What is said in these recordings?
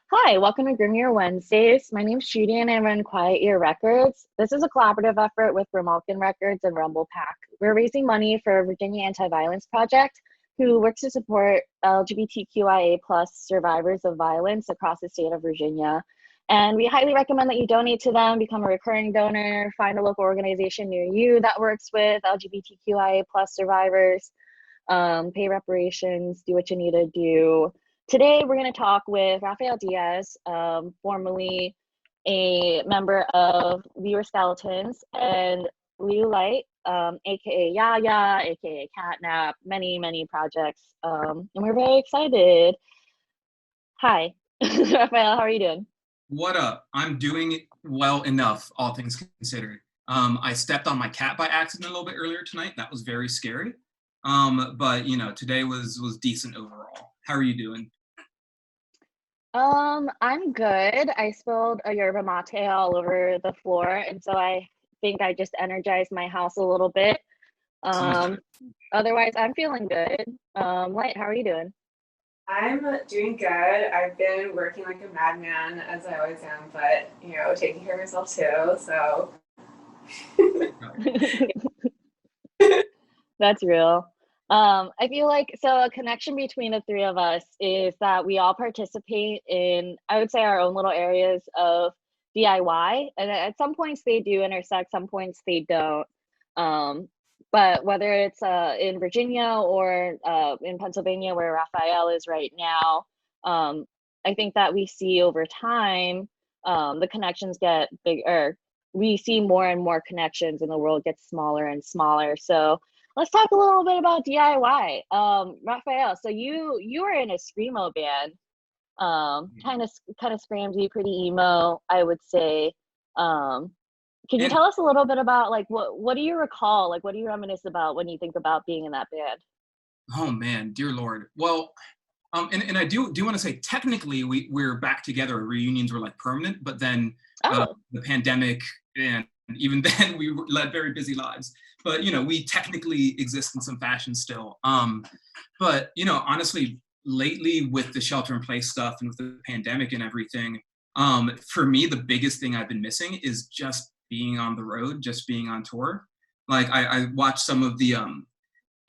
Hi, welcome to Grim Year Wednesdays. My name's Judy and I run Quiet Year Records. This is a collaborative effort with Grimalkin Records and rumblepak. We're raising money for Virginia Anti-Violence Project, who works to support LGBTQIA plus survivors of violence across the state of Virginia. And we highly recommend that you donate to them, become a recurring donor, find a local organization near you that works with LGBTQIA plus survivors, pay reparations, do what you need to do. Today, we're going to talk with Rafael Diaz, formerly a member of Viewer Skeletons, and Liu Light, aka Yaya, aka Catnap, many projects. And we're very excited. Hi, Rafael, how are you doing? What up? I'm doing well enough, all things considered. I stepped on my cat by accident a little bit earlier tonight. That was very scary. But today was decent overall. How are you doing? I'm good. I spilled a yerba mate all over the floor, and so I think I just energized my house a little bit. Um, Otherwise, I'm feeling good. Light, how are you doing? I'm doing good. I've been working like a madman as I always am, but taking care of myself too. So That's real. I feel like a connection between the three of us is that we all participate in, I would say, our own little areas of DIY. And at some points they do intersect, some points they don't. But whether it's in Virginia or in Pennsylvania, where Raphael is right now, I think that we see over time the connections get bigger. We see more and more connections, and the world gets smaller and smaller. So let's talk a little bit about DIY. Raphael, so you were in a screamo band, kind of scramsy, pretty emo, I would say. Can you And tell us a little bit about like what do you recall? Like what do you reminisce about when you think about being in that band? oh man, dear Lord. Well, and I do want to say technically we're back together. Reunions were like permanent, but then Oh, the pandemic, and even then we led very busy lives. But we technically exist in some fashion still. But honestly, lately with the shelter in place stuff and with the pandemic and everything, for me the biggest thing I've been missing is just being on the road, just being on tour. Like I watched some of the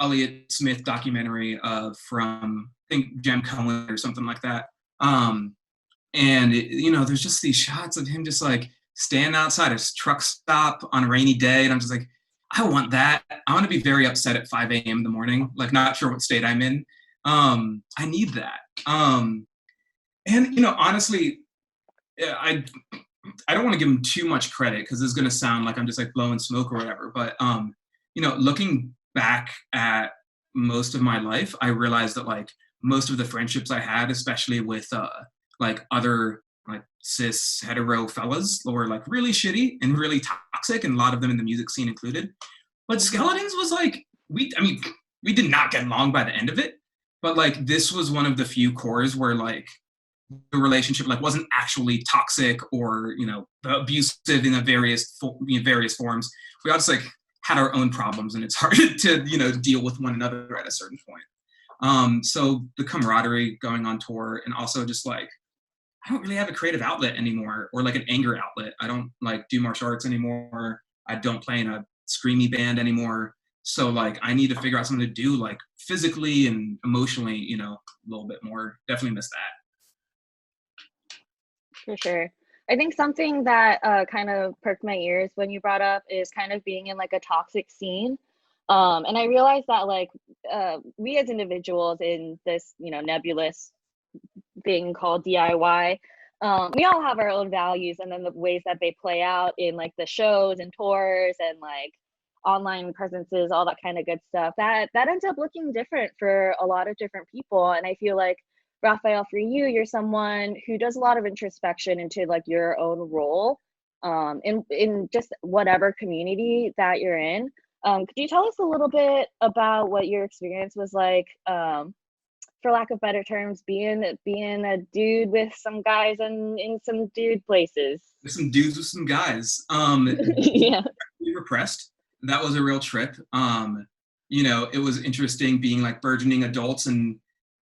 Elliott Smith documentary from I think Jem Cohen or something like that. And there's just these shots of him just like standing outside a truck stop on a rainy day, and I'm just like, I want that. I want to be very upset at 5 a.m. in the morning, like not sure what state I'm in. I need that. And honestly, I don't want to give him too much credit because this is going to sound like I'm just like blowing smoke or whatever. But looking back at most of my life, I realized that like most of the friendships I had, especially with like other like cis hetero fellas, were like really shitty and really toxic, and a lot of them in the music scene included. But mm-hmm. Skeletons was like we did not get along by the end of it, but like this was one of the few cores where like the relationship like wasn't actually toxic or abusive in various forms. We all just like had our own problems, and it's hard to deal with one another at a certain point. So the camaraderie going on tour, and also just like I don't really have a creative outlet anymore, or like an anger outlet. I don't like do martial arts anymore. I don't play in a screamy band anymore. So like I need to figure out something to do like physically and emotionally, a little bit more. Definitely miss that. For sure. I think something that kind of perked my ears when you brought up is kind of being in like a toxic scene. And I realized that like we as individuals in this, nebulous thing called DIY, we all have our own values and then the ways that they play out in like the shows and tours and like online presences, all that kind of good stuff. That ends up looking different for a lot of different people. And I feel like Raphael, for you, you're someone who does a lot of introspection into like your own role in just whatever community that you're in. Could you tell us a little bit about what your experience was like, for lack of better terms, being a dude with some guys and in some dude places? With some dudes with some guys. Yeah. Repressed. That was a real trip. It was interesting being like burgeoning adults and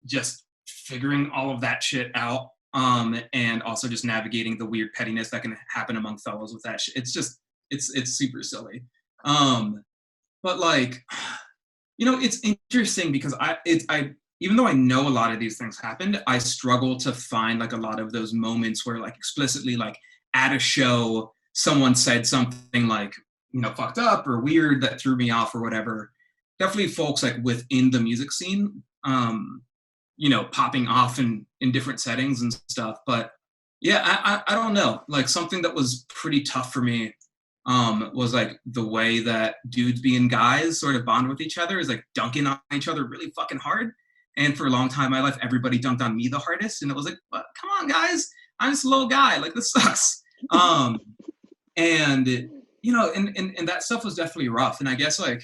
just figuring all of that shit out and also just navigating the weird pettiness that can happen among fellows with that shit. It's just, it's super silly. But like, you know, it's interesting because I even though I know a lot of these things happened, I struggle to find like a lot of those moments where like explicitly like at a show someone said something like, you know, fucked up or weird that threw me off or whatever. Definitely folks like within the music scene, you know, popping off in different settings and stuff. But yeah, I don't know. Like something that was pretty tough for me was like the way that dudes being guys sort of bond with each other is like dunking on each other really fucking hard. And for a long time in my life, everybody dunked on me the hardest. And it was like, come on, guys, I'm just a little guy. Like, this sucks. And, you know, and that stuff was definitely rough. And I guess like,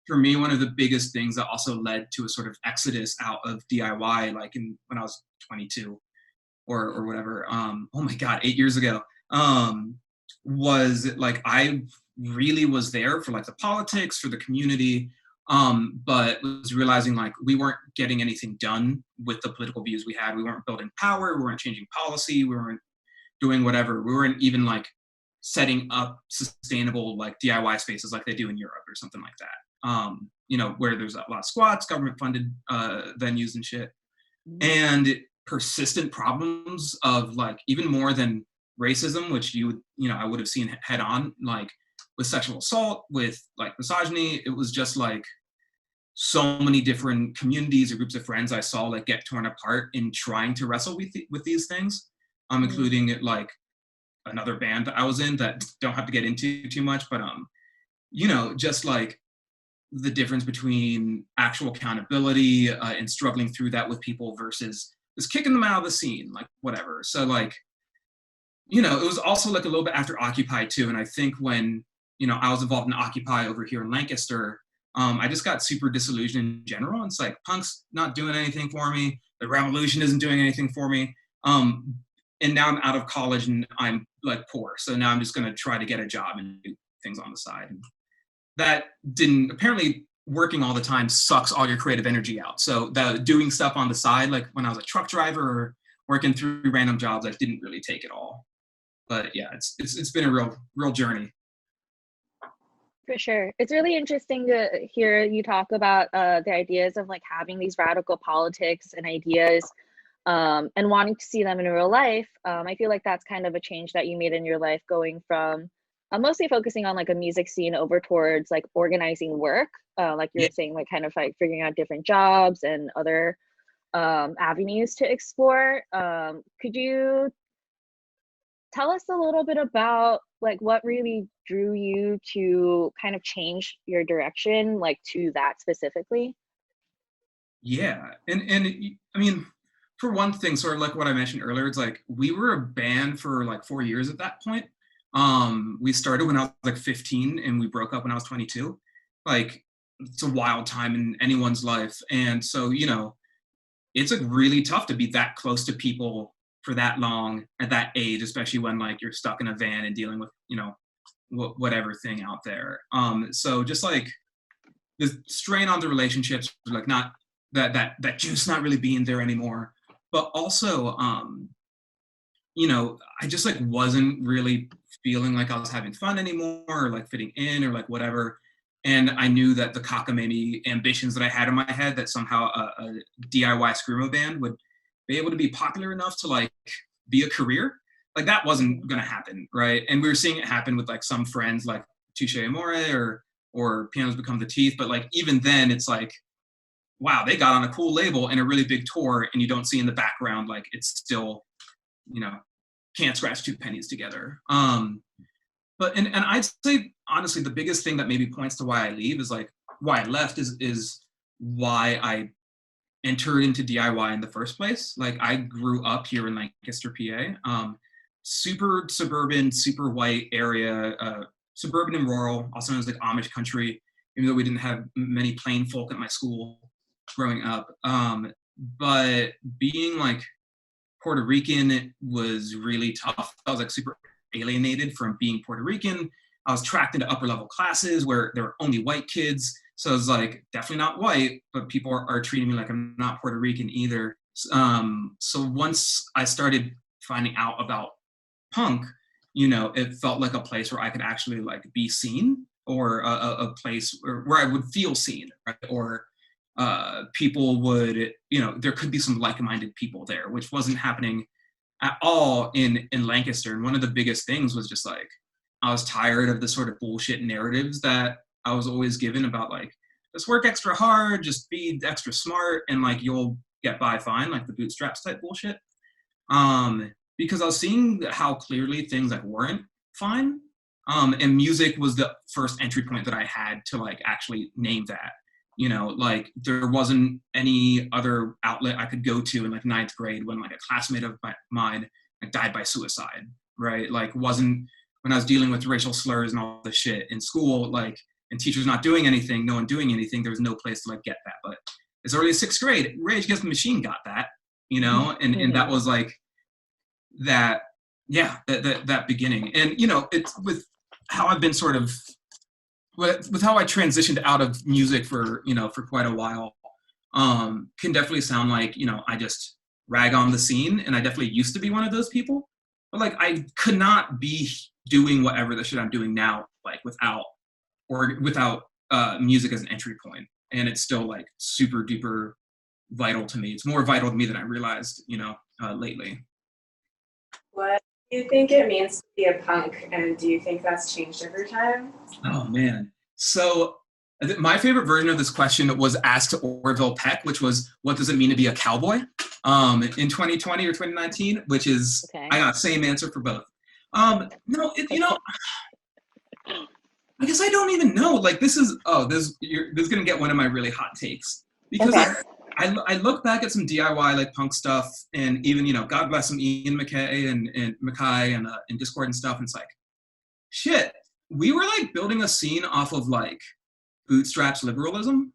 for me, one of the biggest things that also led to a sort of exodus out of DIY, like when I was 22 or whatever, oh my God, 8 years ago, was like, I really was there for like the politics, for the community, but was realizing like we weren't getting anything done with the political views we had. We weren't building power, we weren't changing policy, we weren't doing whatever. We weren't even like setting up sustainable like DIY spaces like they do in Europe or something like that. You know, where there's a lot of squats, government funded venues and shit. And persistent problems of like even more than racism, which you know, I would have seen head on, like with sexual assault, with like misogyny. It was just like so many different communities or groups of friends I saw like get torn apart in trying to wrestle with these things, including like another band that I was in that don't have to get into too much, but you know, just like the difference between actual accountability and struggling through that with people versus just kicking them out of the scene, like whatever. So like, you know, it was also like a little bit after Occupy too. And I think when, you know, I was involved in Occupy over here in Lancaster, I just got super disillusioned in general. It's like, punk's not doing anything for me. The revolution isn't doing anything for me. And now I'm out of college and I'm like poor. So now I'm just gonna try to get a job and do things on the side. And that didn't, apparently working all the time sucks all your creative energy out. So the doing stuff on the side, like when I was a truck driver or working through random jobs, I didn't really take it all. But yeah, it's been a real journey. For sure. It's really interesting to hear you talk about the ideas of like having these radical politics and ideas and wanting to see them in real life. I feel like that's kind of a change that you made in your life, going from mostly focusing on like a music scene over towards like organizing work, like you were saying, like kind of like figuring out different jobs and other avenues to explore. Could you tell us a little bit about like what really drew you to kind of change your direction, like to that specifically? Yeah, and I mean, for one thing, sort of like what I mentioned earlier, it's like we were a band for like 4 years at that point. We started when I was like 15 and we broke up when I was 22. Like, it's a wild time in anyone's life. And so, you know, it's like really tough to be that close to people for that long at that age, especially when like you're stuck in a van and dealing with, you know, whatever thing out there. So just like the strain on the relationships, like not that juice not really being there anymore, but also, you know, I just like wasn't really feeling like I was having fun anymore or like fitting in or like whatever. And I knew that the cockamamie ambitions that I had in my head that somehow a DIY screamo band would be able to be popular enough to like be a career, like that wasn't gonna happen, right? And we were seeing it happen with like some friends like Touche Amore or Pianos Become the Teeth, but like even then it's like, wow, they got on a cool label and a really big tour and you don't see in the background like it's still, you know, can't scratch two pennies together. But and I'd say honestly the biggest thing that maybe points to why I leave is like why I left is why I entered into DIY in the first place. Like I grew up here in Lancaster, PA, super suburban, super white area, suburban and rural, also known as like Amish country, even though we didn't have many plain folk at my school growing up. But being like Puerto Rican was really tough. I was like super alienated from being Puerto Rican. I was tracked into upper level classes where there were only white kids. So I was like, definitely not white, but people are treating me like I'm not Puerto Rican either. So once I started finding out about punk, you know, it felt like a place where I could actually like be seen, or a place where I would feel seen, right? Or people would, you know, there could be some like-minded people there, which wasn't happening at all in Lancaster. And one of the biggest things was just like, I was tired of the sort of bullshit narratives that I was always given about like, just work extra hard, just be extra smart, and like you'll get by fine, like the bootstraps type bullshit. Because I was seeing how clearly things like weren't fine. And music was the first entry point that I had to like actually name that. You know, like there wasn't any other outlet I could go to in like ninth grade when like a classmate of mine like died by suicide, right? Like wasn't, when I was dealing with racial slurs and all this shit in school, like, and teachers not doing anything, no one doing anything, there was no place to like get that. But as early as sixth grade, Rage Against the Machine got that, you know, and that was like that, yeah, that beginning. And, you know, it's with how I've been sort of, with how I transitioned out of music for, you know, for quite a while, can definitely sound like, you know, I just rag on the scene, and I definitely used to be one of those people. But like, I could not be doing whatever the shit I'm doing now, like without music as an entry point. And it's still like super duper vital to me. It's more vital to me than I realized, you know, lately. What do you think it means to be a punk, and do you think that's changed over time? Oh man. So my favorite version of this question was asked to Orville Peck, which was, what does it mean to be a cowboy? In 2020 or 2019, which is, okay. I got same answer for both. No, you know, I guess I don't even know. Like this is gonna get one of my really hot takes, because okay. I look back at some DIY like punk stuff, and even, you know, God bless him, Ian MacKay and Mackay and Discord and stuff. And it's like, shit, we were like building a scene off of like bootstraps liberalism.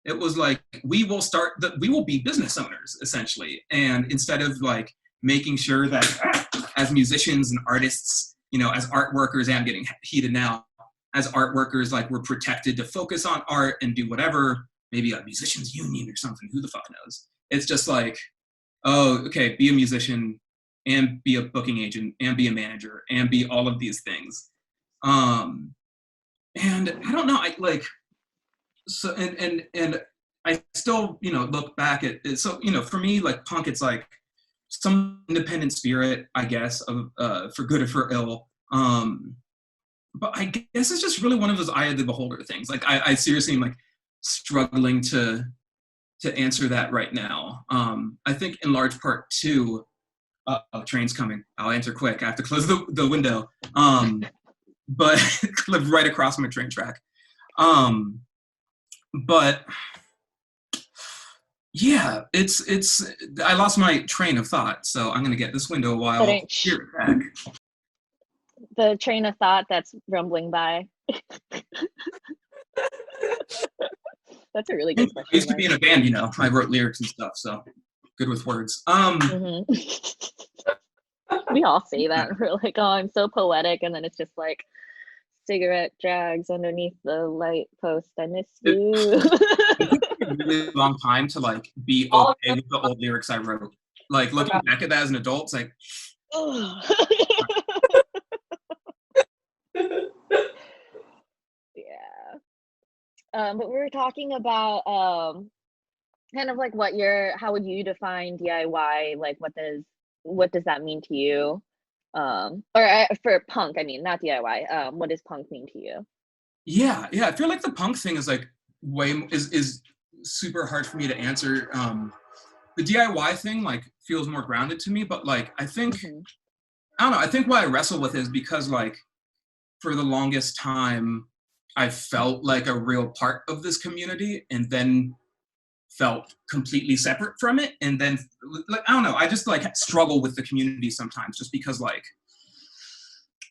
It was like, we will be business owners essentially. And instead of like making sure that as musicians and artists, you know, as art workers, I'm getting heated now, as art workers, like we're protected to focus on art and do whatever, maybe a musicians union or something, who the fuck knows? It's just like, oh, okay, be a musician and be a booking agent and be a manager and be all of these things. And I don't know, I like, so, and I still, you know, look back at it. So, you know, for me, like punk, it's like some independent spirit, I guess, of for good or for ill. But I guess it's just really one of those eye of the beholder things. Like I seriously am like struggling to answer that right now. I think in large part too, train's coming. I'll answer quick. I have to close the window. But live right across my train track. But yeah, it's I lost my train of thought, so I'm gonna get this window a while. Here it back. The train of thought that's rumbling by. That's a really good question. I used to be in a band, you know. I wrote lyrics and stuff, so good with words. We all say that. We're like, oh, I'm so poetic, and then it's just like cigarette drags underneath the light post. I miss you. It took me a really long time to like be okay with the old lyrics I wrote. Like looking back at that as an adult, it's like, yeah. But we were talking about kind of like how would you define DIY? Like what does that mean to you? Or for punk, I mean, not DIY. What does punk mean to you? Yeah. I feel like the punk thing is like is super hard for me to answer. The DIY thing like feels more grounded to me, but like I think I don't know. I think what I wrestle with is because like for the longest time I felt like a real part of this community, and then felt completely separate from it. And then like, I don't know, I just like struggle with the community sometimes, just because like,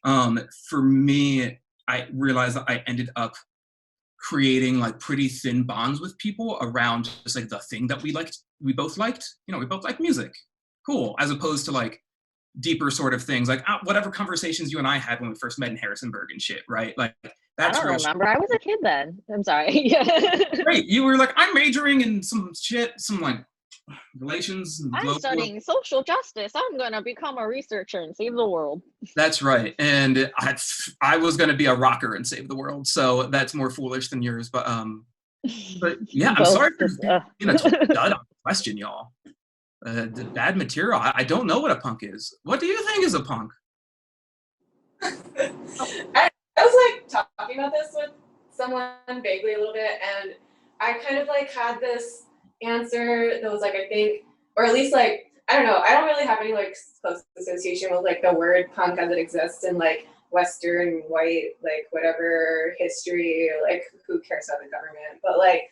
for me, I realized that I ended up creating like pretty thin bonds with people around just like the thing that we both liked, you know, we both like music, cool, as opposed to like deeper sort of things, like whatever conversations you and I had when we first met in Harrisonburg and shit, right? Like that's I don't remember. I was a kid then. I'm sorry. Great. You were like, I'm majoring in some shit, some like relations and I'm global. studying social justice. I'm gonna become a researcher and save the world. That's right. And I was gonna be a rocker and save the world. So that's more foolish than yours. But yeah, I'm sorry for being a total dud on the question, y'all. The bad material. I don't know what a punk is. What do you think is a punk? I was like talking about this with someone vaguely a little bit, and I kind of like had this answer that was like, I think, or at least like, I don't know, I don't really have any like close association with like the word punk as it exists in like Western white, like whatever history, like who cares about the government, but like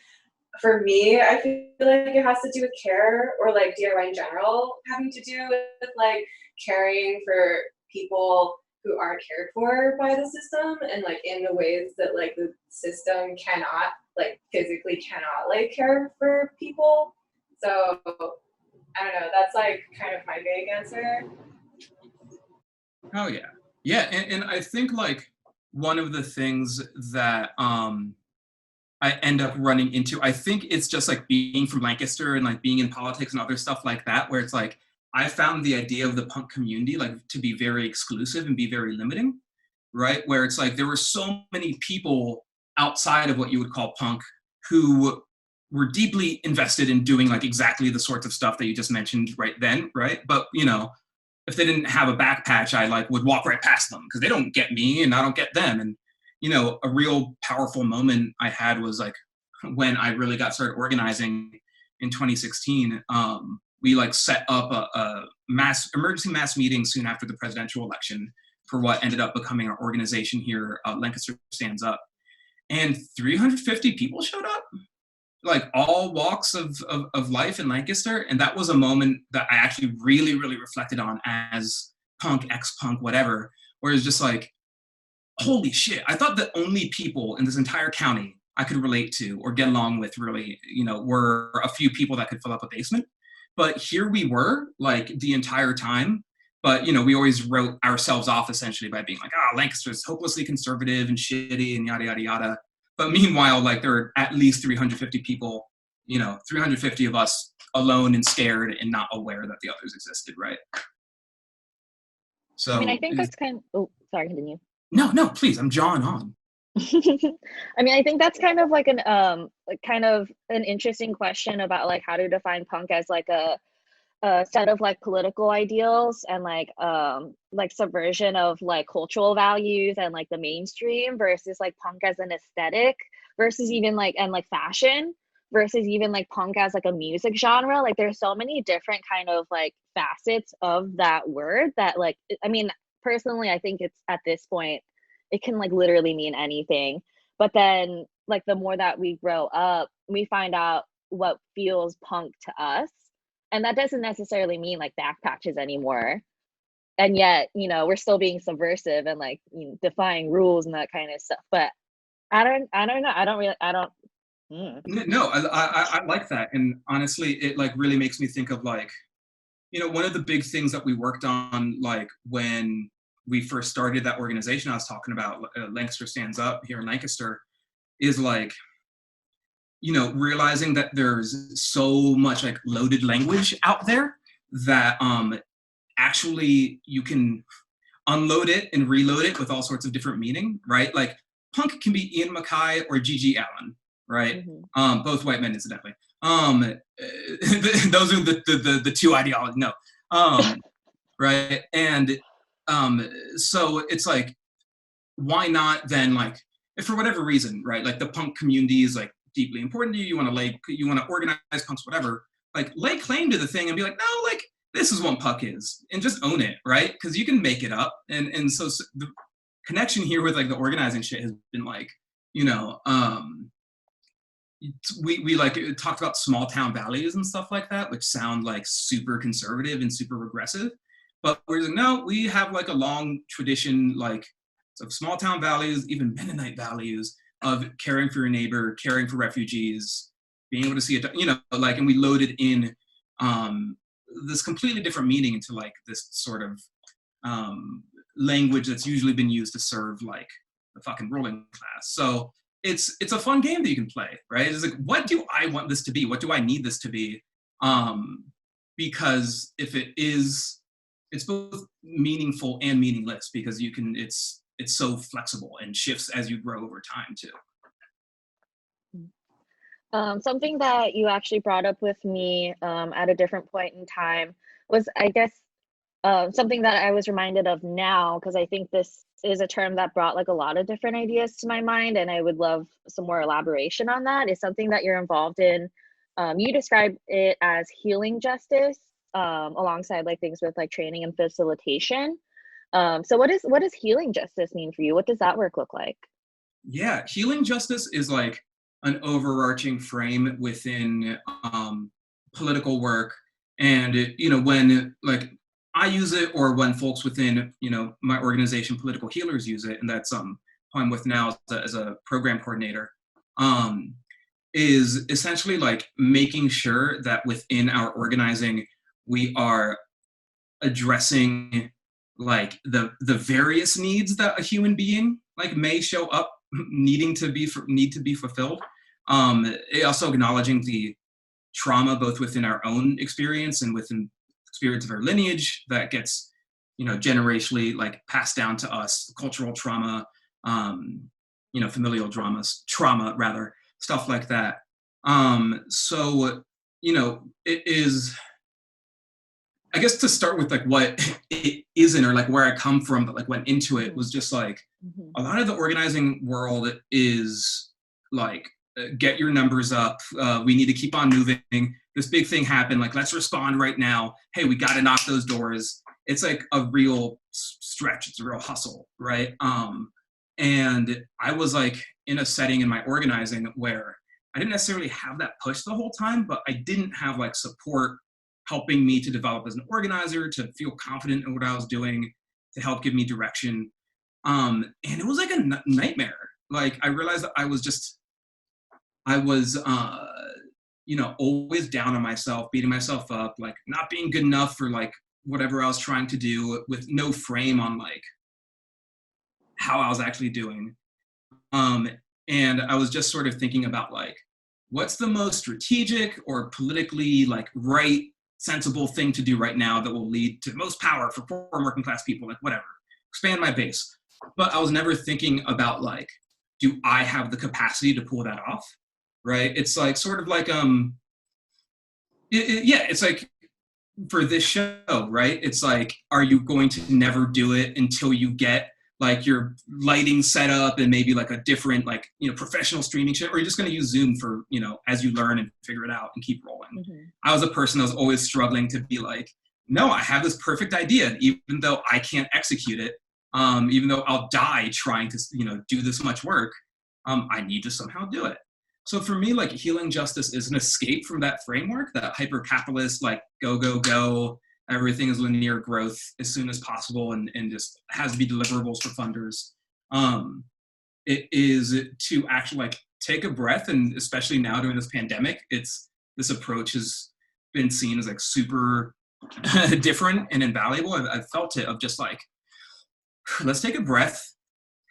for me, I feel like it has to do with care, or like DIY in general having to do with like caring for people who aren't cared for by the system, and like in the ways that like the system cannot, like physically cannot like care for people. So I don't know, that's like kind of my vague answer. Oh yeah. Yeah, and I think like one of the things that I end up running into, I think it's just like being from Lancaster and like being in politics and other stuff like that, where it's like I found the idea of the punk community like to be very exclusive and be very limiting, right? Where it's like there were so many people outside of what you would call punk who were deeply invested in doing like exactly the sorts of stuff that you just mentioned right then, right? But you know, if they didn't have a back patch, I like would walk right past them because they don't get me and I don't get them. And you know, a real powerful moment I had was like when I really got started organizing in 2016. We like set up a emergency mass meeting soon after the presidential election for what ended up becoming our organization here, Lancaster Stands Up. And 350 people showed up, like all walks of life in Lancaster. And that was a moment that I actually really, really reflected on as punk, ex-punk, whatever, where it's just like, holy shit, I thought the only people in this entire county I could relate to or get along with really, you know, were a few people that could fill up a basement. But here we were like the entire time. But, you know, we always wrote ourselves off essentially by being like, Lancaster's hopelessly conservative and shitty and yada, yada, yada. But meanwhile, like there are at least 350 people, you know, 350 of us alone and scared and not aware that the others existed, right? So I mean, I think that's kind of, oh, sorry, continue. No, please, I'm jawing on. I mean, I think that's kind of like an interesting question about like how to define punk as like a set of like political ideals and like subversion of like cultural values and like the mainstream versus like punk as an aesthetic versus even like and like fashion versus even like punk as like a music genre. Like there's so many different kind of like facets of that word that like, I mean, personally, I think it's at this point it can like literally mean anything. But then like the more that we grow up, we find out what feels punk to us. And that doesn't necessarily mean like back patches anymore. And yet, you know, we're still being subversive and like, you know, defying rules and that kind of stuff. But I don't know. No, I like that. And honestly, it like really makes me think of like, you know, one of the big things that we worked on, like when we first started that organization I was talking about, Lancaster Stands Up here in Lancaster, is like, you know, realizing that there's so much like loaded language out there that actually you can unload it and reload it with all sorts of different meaning, right? Like punk can be Ian MacKaye or G.G. Allen, right? Mm-hmm. Both white men, incidentally. Those are the two ideologies. No, right? And so it's like, why not then, like, if for whatever reason, right? Like the punk community is like deeply important to you. You want to organize punks, whatever. Like lay claim to the thing and be like, no, like this is what punk is, and just own it, right? Because you can make it up. And so the connection here with like the organizing shit has been like, you know, we like talked about small town values and stuff like that, which sound like super conservative and super regressive. But we're like, no, we have like a long tradition, like of small town values, even Mennonite values of caring for your neighbor, caring for refugees, being able to see it, you know, like, and we loaded in this completely different meaning into like this sort of language that's usually been used to serve like the fucking ruling class. So it's a fun game that you can play, right? It's like, what do I want this to be? What do I need this to be? Because if it is, it's both meaningful and meaningless, because it's so flexible and shifts as you grow over time too. Something that you actually brought up with me at a different point in time was, I guess, something that I was reminded of now, because I think this is a term that brought like a lot of different ideas to my mind, and I would love some more elaboration on that, is something that you're involved in. You describe it as healing justice, alongside like things with like training and facilitation. So what does healing justice mean for you? What does that work look like? Yeah, healing justice is like an overarching frame within political work. And, when like I use it, or when folks within, my organization, Political Healers, use it, and that's who I'm with now as a program coordinator, is essentially like making sure that within our organizing, we are addressing like the various needs that a human being like may show up need to be fulfilled. Also acknowledging the trauma both within our own experience and within experience of our lineage that gets, generationally like passed down to us, cultural trauma, familial trauma rather, stuff like that. So, it is, I guess, to start with like what it isn't, or like where I come from, but like went into it, was just like a lot of the organizing world is like, get your numbers up. We need to keep on moving. This big thing happened. Like, let's respond right now. Hey, we got to knock those doors. It's like a real stretch. It's a real hustle, right? And I was like in a setting in my organizing where I didn't necessarily have that push the whole time, but I didn't have like support helping me to develop as an organizer, to feel confident in what I was doing, to help give me direction. And it was like a nightmare. Like, I realized that I was always down on myself, beating myself up, like not being good enough for like whatever I was trying to do, with no frame on like how I was actually doing. And I was just sort of thinking about like, what's the most strategic or politically like right, sensible thing to do right now that will lead to the most power for poor working class people, like whatever, expand my base. But I was never thinking about like, do I have the capacity to pull that off? Right? It's like sort of like, it's like for this show, right? It's like, are you going to never do it until you get like your lighting set up and maybe like a different, like, professional streaming shit, or you're just going to use Zoom for, as you learn and figure it out and keep rolling. I was a person that was always struggling to be like, no, I have this perfect idea. And even though I can't execute it, even though I'll die trying to, do this much work, I need to somehow do it. So for me, like, healing justice is an escape from that framework, that hyper-capitalist, like, go, everything is linear growth as soon as possible, and just has to be deliverables for funders. It is to actually like take a breath, and especially now during this pandemic, this approach has been seen as like super different and invaluable. I've felt it, of just like, let's take a breath.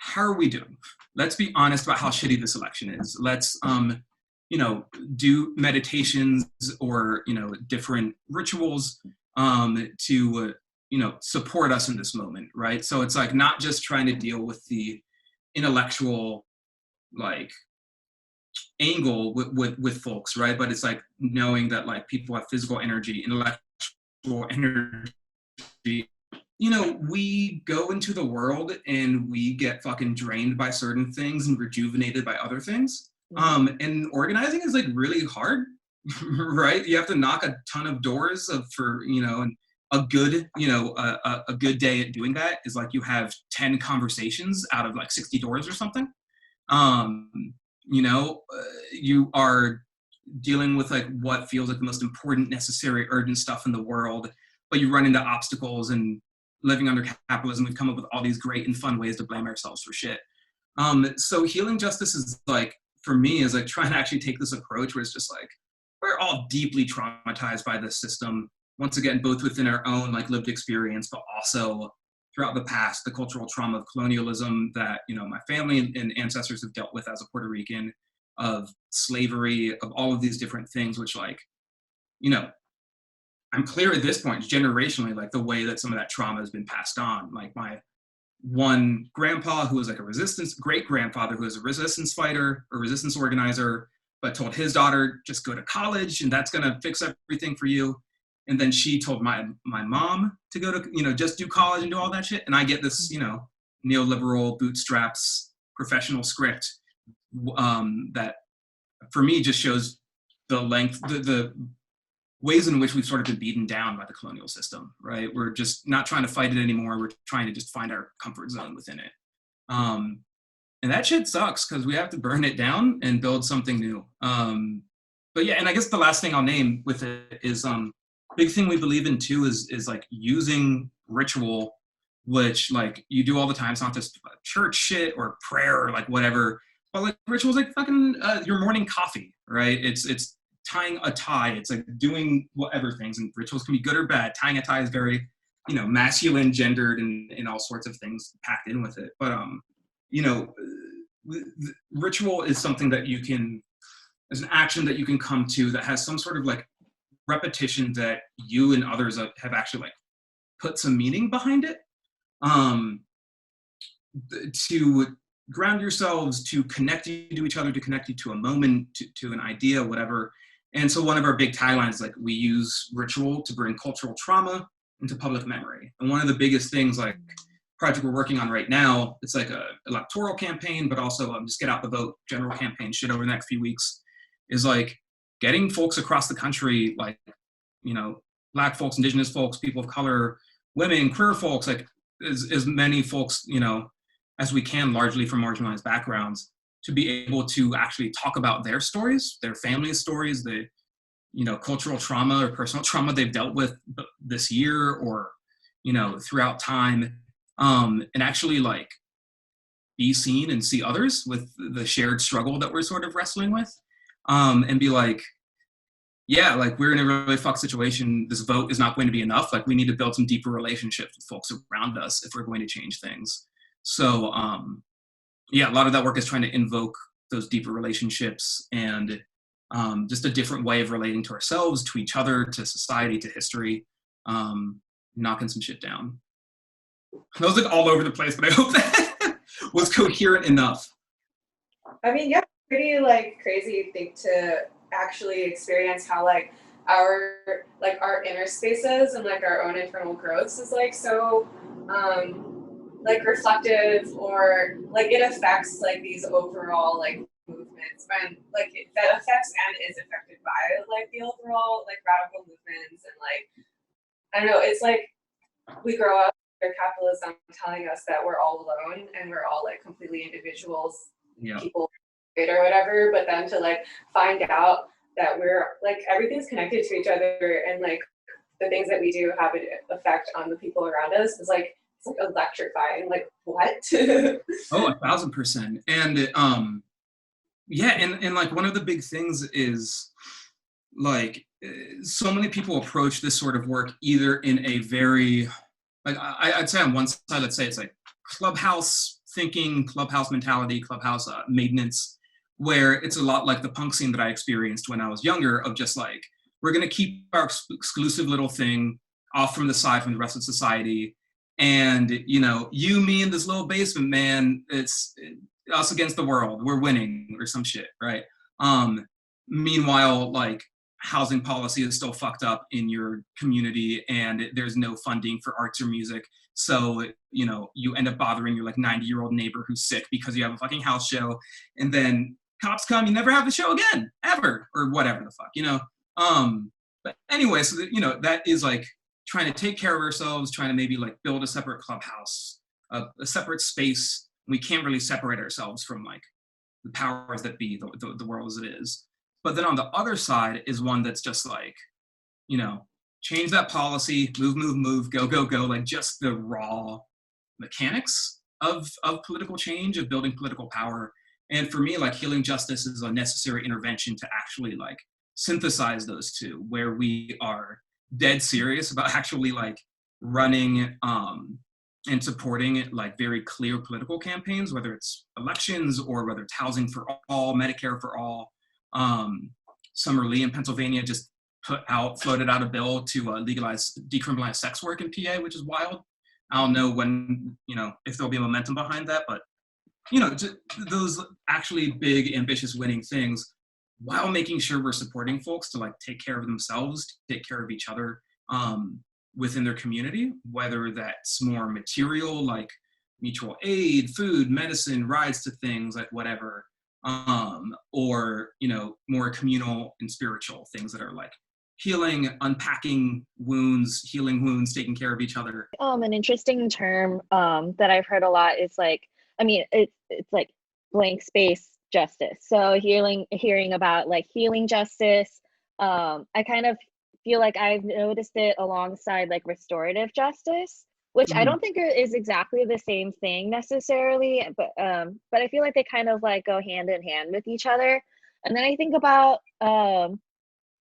How are we doing? Let's be honest about how shitty this election is. Let's do meditations or different rituals to support us in this moment, right? So it's like not just trying to deal with the intellectual like angle with folks, right? But it's like knowing that like people have physical energy, intellectual energy. We go into the world and we get fucking drained by certain things and rejuvenated by other things. And organizing is like really hard, right? You have to knock a ton of doors for, and a good, a good day at doing that is like you have 10 conversations out of like 60 doors or something. You are dealing with like what feels like the most important, necessary, urgent stuff in the world, but you run into obstacles, and living under capitalism, we've come up with all these great and fun ways to blame ourselves for shit. So healing justice is like, for me, is like trying to actually take this approach where it's just like, we're all deeply traumatized by this system. Once again, both within our own like lived experience, but also throughout the past, the cultural trauma of colonialism that, my family and ancestors have dealt with as a Puerto Rican, of slavery, of all of these different things, which like, I'm clear at this point, generationally, like the way that some of that trauma has been passed on. Like my one grandpa who was like great grandfather who was a resistance fighter, a resistance organizer, but told his daughter, just go to college and that's gonna fix everything for you. And then she told my mom to go to, just do college and do all that shit. And I get this, neoliberal bootstraps professional script that for me just shows the length, the ways in which we've sort of been beaten down by the colonial system, right? We're just not trying to fight it anymore. We're trying to just find our comfort zone within it. And that shit sucks because we have to burn it down and build something new. But yeah, and I guess the last thing I'll name with it is big thing we believe in too is like using ritual, which like you do all the time. It's not just church shit or prayer or like whatever, but like rituals like fucking your morning coffee, right? It's tying a tie. It's like doing whatever things, and rituals can be good or bad. Tying a tie is very, masculine, gendered, and all sorts of things packed in with it. But ritual is something that you can, as an action that you can come to that has some sort of like repetition that you and others have actually like put some meaning behind it, to ground yourselves, to connect you to each other, to connect you to a moment, to an idea, whatever. And so one of our big taglines is like, we use ritual to bring cultural trauma into public memory. And one of the biggest things, like project we're working on right now, it's like a electoral campaign, but also just get out the vote, general campaign shit over the next few weeks, is like getting folks across the country, like, Black folks, Indigenous folks, people of color, women, queer folks, like as many folks, as we can, largely from marginalized backgrounds, to be able to actually talk about their stories, their family stories, the, cultural trauma or personal trauma they've dealt with this year or, throughout time, and actually like be seen and see others with the shared struggle that we're sort of wrestling with, and be like, yeah, like we're in a really fucked situation. This vote is not going to be enough. Like we need to build some deeper relationships with folks around us if we're going to change things. So, yeah, a lot of that work is trying to invoke those deeper relationships and just a different way of relating to ourselves, to each other, to society, to history, knocking some shit down. That was like all over the place, but I hope that was coherent enough. I mean, yeah, pretty like crazy thing to actually experience how like our inner spaces and like our own internal growths is like so like reflective, or like it affects like these overall like movements, and like that affects and is affected by like the overall like radical movements. And like I don't know, it's like we grow up under capitalism telling us that we're all alone and we're all like completely individuals, people or whatever, but then to like find out that we're like everything's connected to each other, and like the things that we do have an effect on the people around us is like, it's like electrifying. Like what? Oh, 1,000%. And yeah, and like one of the big things is like so many people approach this sort of work either in a very like I'd say on one side, let's say it's like clubhouse thinking, clubhouse mentality, clubhouse maintenance, where it's a lot like the punk scene that I experienced when I was younger, of just like, we're going to keep our exclusive little thing off from the side from the rest of society. And, you, me, and this little basement, man, it's us against the world. We're winning or some shit, right? Meanwhile, like, housing policy is still fucked up in your community and there's no funding for arts or music. So, you end up bothering your like 90-year-old neighbor who's sick because you have a fucking house show, and then cops come, you never have the show again, ever, or whatever the fuck, But anyway, so that, that is like trying to take care of ourselves, trying to maybe like build a separate clubhouse, a separate space. We can't really separate ourselves from like the powers that be, the world as it is. But then on the other side is one that's just like, change that policy, move, go, like just the raw mechanics of political change, of building political power. And for me, like healing justice is a necessary intervention to actually like synthesize those two, where we are dead serious about actually like running and supporting like very clear political campaigns, whether it's elections or whether it's housing for all, Medicare for all. Summer Lee in Pennsylvania just floated out a bill to decriminalize sex work in PA, which is wild. I don't know when, if there'll be momentum behind that, but those actually big, ambitious, winning things, while making sure we're supporting folks to like take care of themselves, take care of each other within their community, whether that's more material, like mutual aid, food, medicine, rides to things, like whatever, or, more communal and spiritual things that are like healing, unpacking wounds, healing wounds, taking care of each other. An interesting term that I've heard a lot is like, it's like blank space justice. So hearing about like healing justice, I kind of feel like I've noticed it alongside like restorative justice, which I don't think is exactly the same thing necessarily, but I feel like they kind of like go hand in hand with each other. And then I think about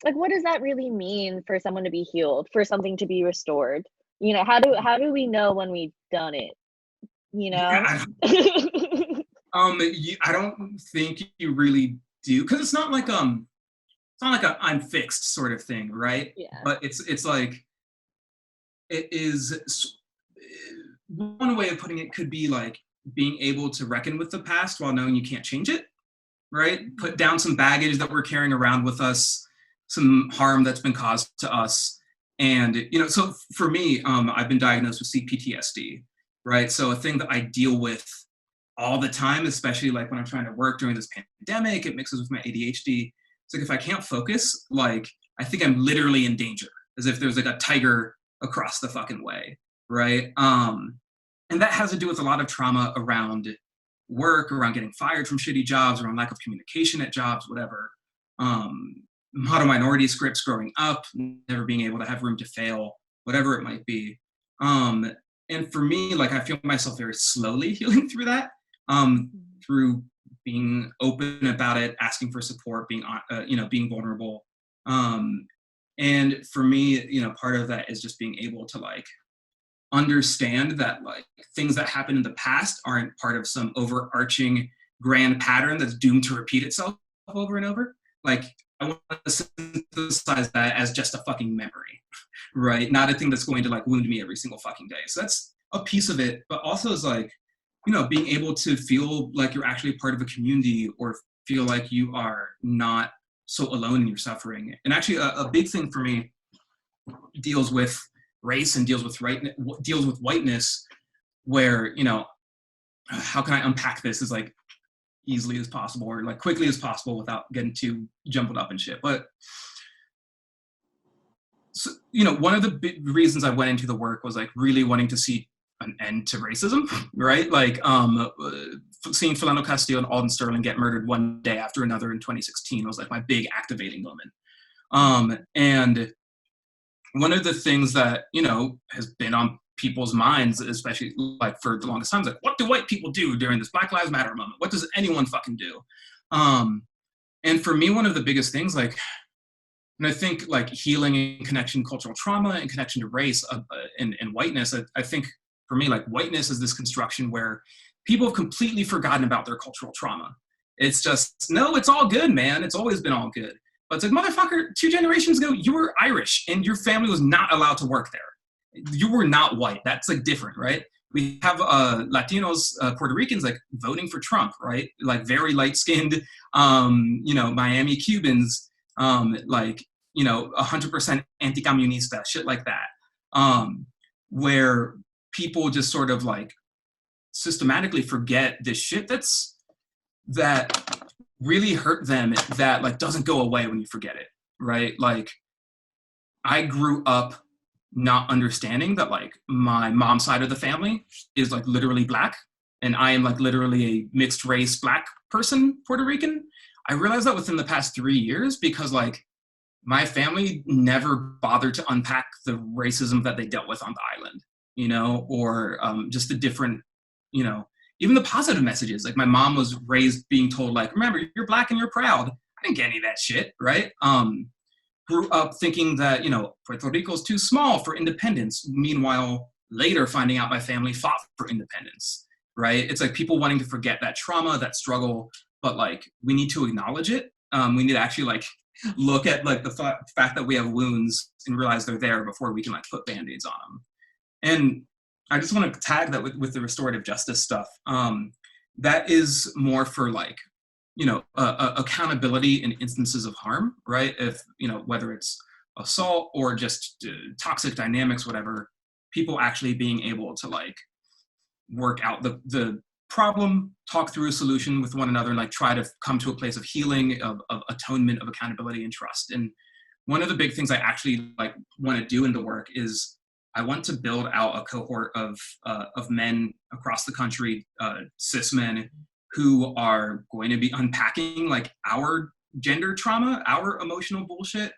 like, what does that really mean for someone to be healed, for something to be restored? How do we know when we've done it? Yeah, I don't think you really do, because it's not like a I'm fixed sort of thing, right? Yeah. But it's like, it is, one way of putting it could be like being able to reckon with the past while knowing you can't change it, right? Put down some baggage that we're carrying around with us, some harm that's been caused to us. And, so for me, I've been diagnosed with CPTSD, right? So a thing that I deal with all the time, especially like when I'm trying to work during this pandemic, it mixes with my ADHD. It's like, if I can't focus, like, I think I'm literally in danger, as if there's like a tiger across the fucking way, right? And that has to do with a lot of trauma around work, around getting fired from shitty jobs, around lack of communication at jobs, whatever. Model minority scripts growing up, never being able to have room to fail, whatever it might be. And for me, like, I feel myself very slowly healing through that, through being open about it, asking for support, being vulnerable. And for me, part of that is just being able to like understand that like things that happened in the past aren't part of some overarching grand pattern that's doomed to repeat itself over and over. Like, I want to synthesize that as just a fucking memory, right? Not a thing that's going to like wound me every single fucking day. So that's a piece of it, but also is like, being able to feel like you're actually part of a community, or feel like you are not so alone in your suffering. And actually a big thing for me deals with race and deals with whiteness, where, how can I unpack this as like easily as possible, or like quickly as possible without getting too jumbled up and shit. But so, one of the big reasons I went into the work was like really wanting to see an end to racism, right? Like seeing Philando Castile and Alden Sterling get murdered one day after another in 2016 was like my big activating moment. And one of the things that, has been on people's minds, especially like for the longest time, is like, what do white people do during this Black Lives Matter moment? What does anyone fucking do? And for me, one of the biggest things, like, and I think like healing and connection, cultural trauma and connection to race and whiteness, I think for me, like, whiteness is this construction where people have completely forgotten about their cultural trauma. It's just, no, it's all good, man. It's always been all good. But it's like, motherfucker, 2 generations ago, you were Irish and your family was not allowed to work there. You were not white. That's like different, right? We have Latinos, Puerto Ricans, like voting for Trump, right? Like very light-skinned, Miami Cubans, 100% anti-comunista, shit like that. Where people just sort of like systematically forget this shit that really hurt them, that like doesn't go away when you forget it, right? Like, I grew up not understanding that like my mom's side of the family is like literally Black, and I am like literally a mixed race Black person, Puerto Rican. I realized that within the past 3 years, because like my family never bothered to unpack the racism that they dealt with on the island, or just the different, even the positive messages. Like, my mom was raised being told like, remember, you're Black and you're proud. I didn't get any of that shit, right? Grew up thinking that, Puerto Rico is too small for independence. Meanwhile, later finding out my family fought for independence, right? It's like people wanting to forget that trauma, that struggle, but like, we need to acknowledge it. We need to actually like look at like the fact that we have wounds and realize they're there before we can like put band-aids on them. And I just want to tag that with the restorative justice stuff. That is more for like, you know, accountability in instances of harm, right? If, you know, whether it's assault or just toxic dynamics, whatever, people actually being able to like work out the problem, talk through a solution with one another, and like try to come to a place of healing, of atonement, of accountability and trust. And one of the big things I actually like want to do in the work is I want to build out a cohort of men across the country, cis men, who are going to be unpacking like our gender trauma, our emotional bullshit.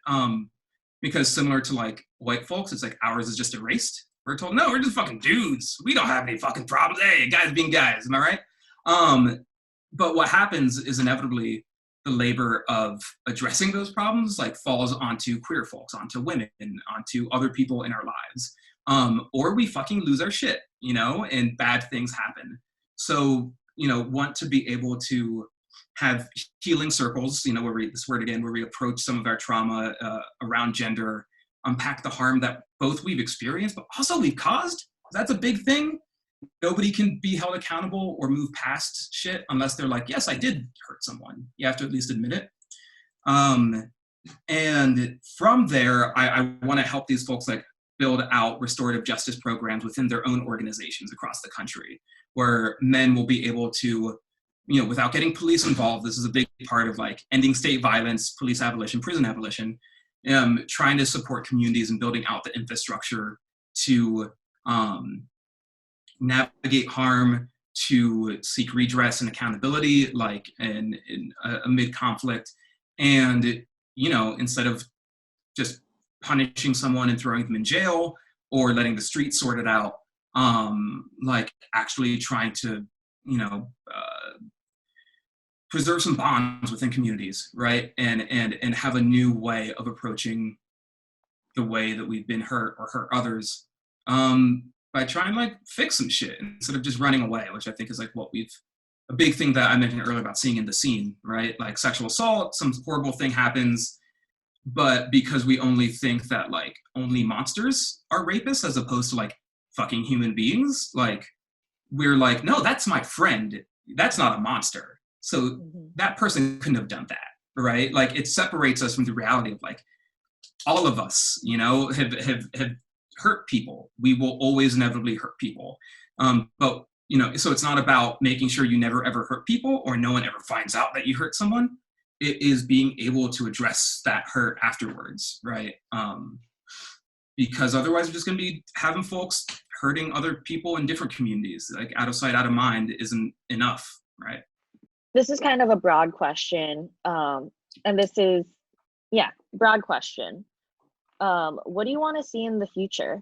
Because similar to like white folks, it's like ours is just erased. We're told, no, we're just fucking dudes. We don't have any fucking problems. Hey, guys being guys, am I right? But what happens is inevitably the labor of addressing those problems like falls onto queer folks, onto women, onto other people in our lives. Or we fucking lose our shit, you know, and bad things happen. So, you know, want to be able to have healing circles, you know, where we approach some of our trauma around gender, unpack the harm that both we've experienced, but also we've caused. That's a big thing. Nobody can be held accountable or move past shit unless they're like, yes, I did hurt someone. You have to at least admit it. And from there, I want to help these folks like build out restorative justice programs within their own organizations across the country, where men will be able to, you know, without getting police involved, this is a big part of like ending state violence, police abolition, prison abolition, trying to support communities and building out the infrastructure to navigate harm, to seek redress and accountability, like in amid conflict. And, you know, instead of just punishing someone and throwing them in jail or letting the streets sort it out, like actually trying to, you know, preserve some bonds within communities, right? And have a new way of approaching the way that we've been hurt or hurt others, by trying to like fix some shit instead of just running away, which I think is like a big thing that I mentioned earlier about seeing in the scene, right? Like sexual assault, some horrible thing happens, but because we only think that like only monsters are rapists as opposed to like fucking human beings, like we're like, no, that's my friend. That's not a monster. So that person couldn't have done that, right? Like it separates us from the reality of like all of us, you know, have hurt people. We will always inevitably hurt people. But, you know, so it's not about making sure you never ever hurt people or no one ever finds out that you hurt someone. It is being able to address that hurt afterwards, right? Because otherwise we're just going to be having folks hurting other people in different communities. Like out of sight, out of mind isn't enough, right? This is kind of a broad question. And this is, broad question. What do you want to see in the future?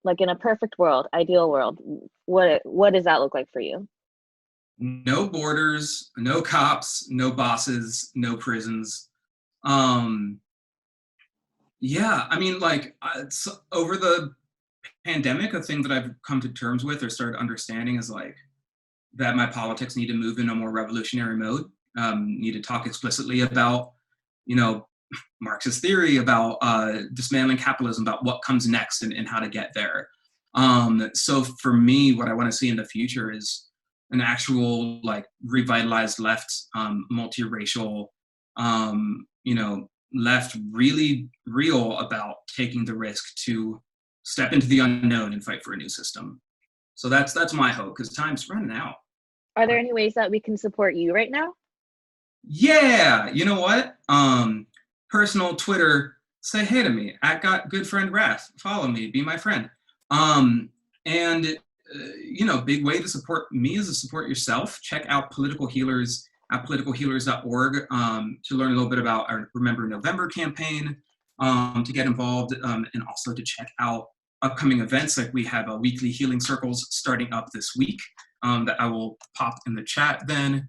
Like in a perfect world, ideal world, what does that look like for you? No borders, no cops, no bosses, no prisons. Yeah, I mean, like over the pandemic, a thing that I've come to terms with or started understanding is like that my politics need to move in a more revolutionary mode. Need to talk explicitly about, you know, Marxist theory, about dismantling capitalism, about what comes next and how to get there. So for me, what I want to see in the future is an actual like revitalized left, multiracial, you know, left really real about taking the risk to step into the unknown and fight for a new system. So that's my hope, because time's running out. Are there any ways that we can support you right now? Yeah, you know what? Personal Twitter, say hey to me. I got good friend Raph. Follow me, be my friend. You know, big way to support me is to support yourself. Check out Political Healers at politicalhealers.org to learn a little bit about our Remember November campaign, to get involved, and also to check out upcoming events. Like we have weekly healing circles starting up this week that I will pop in the chat then.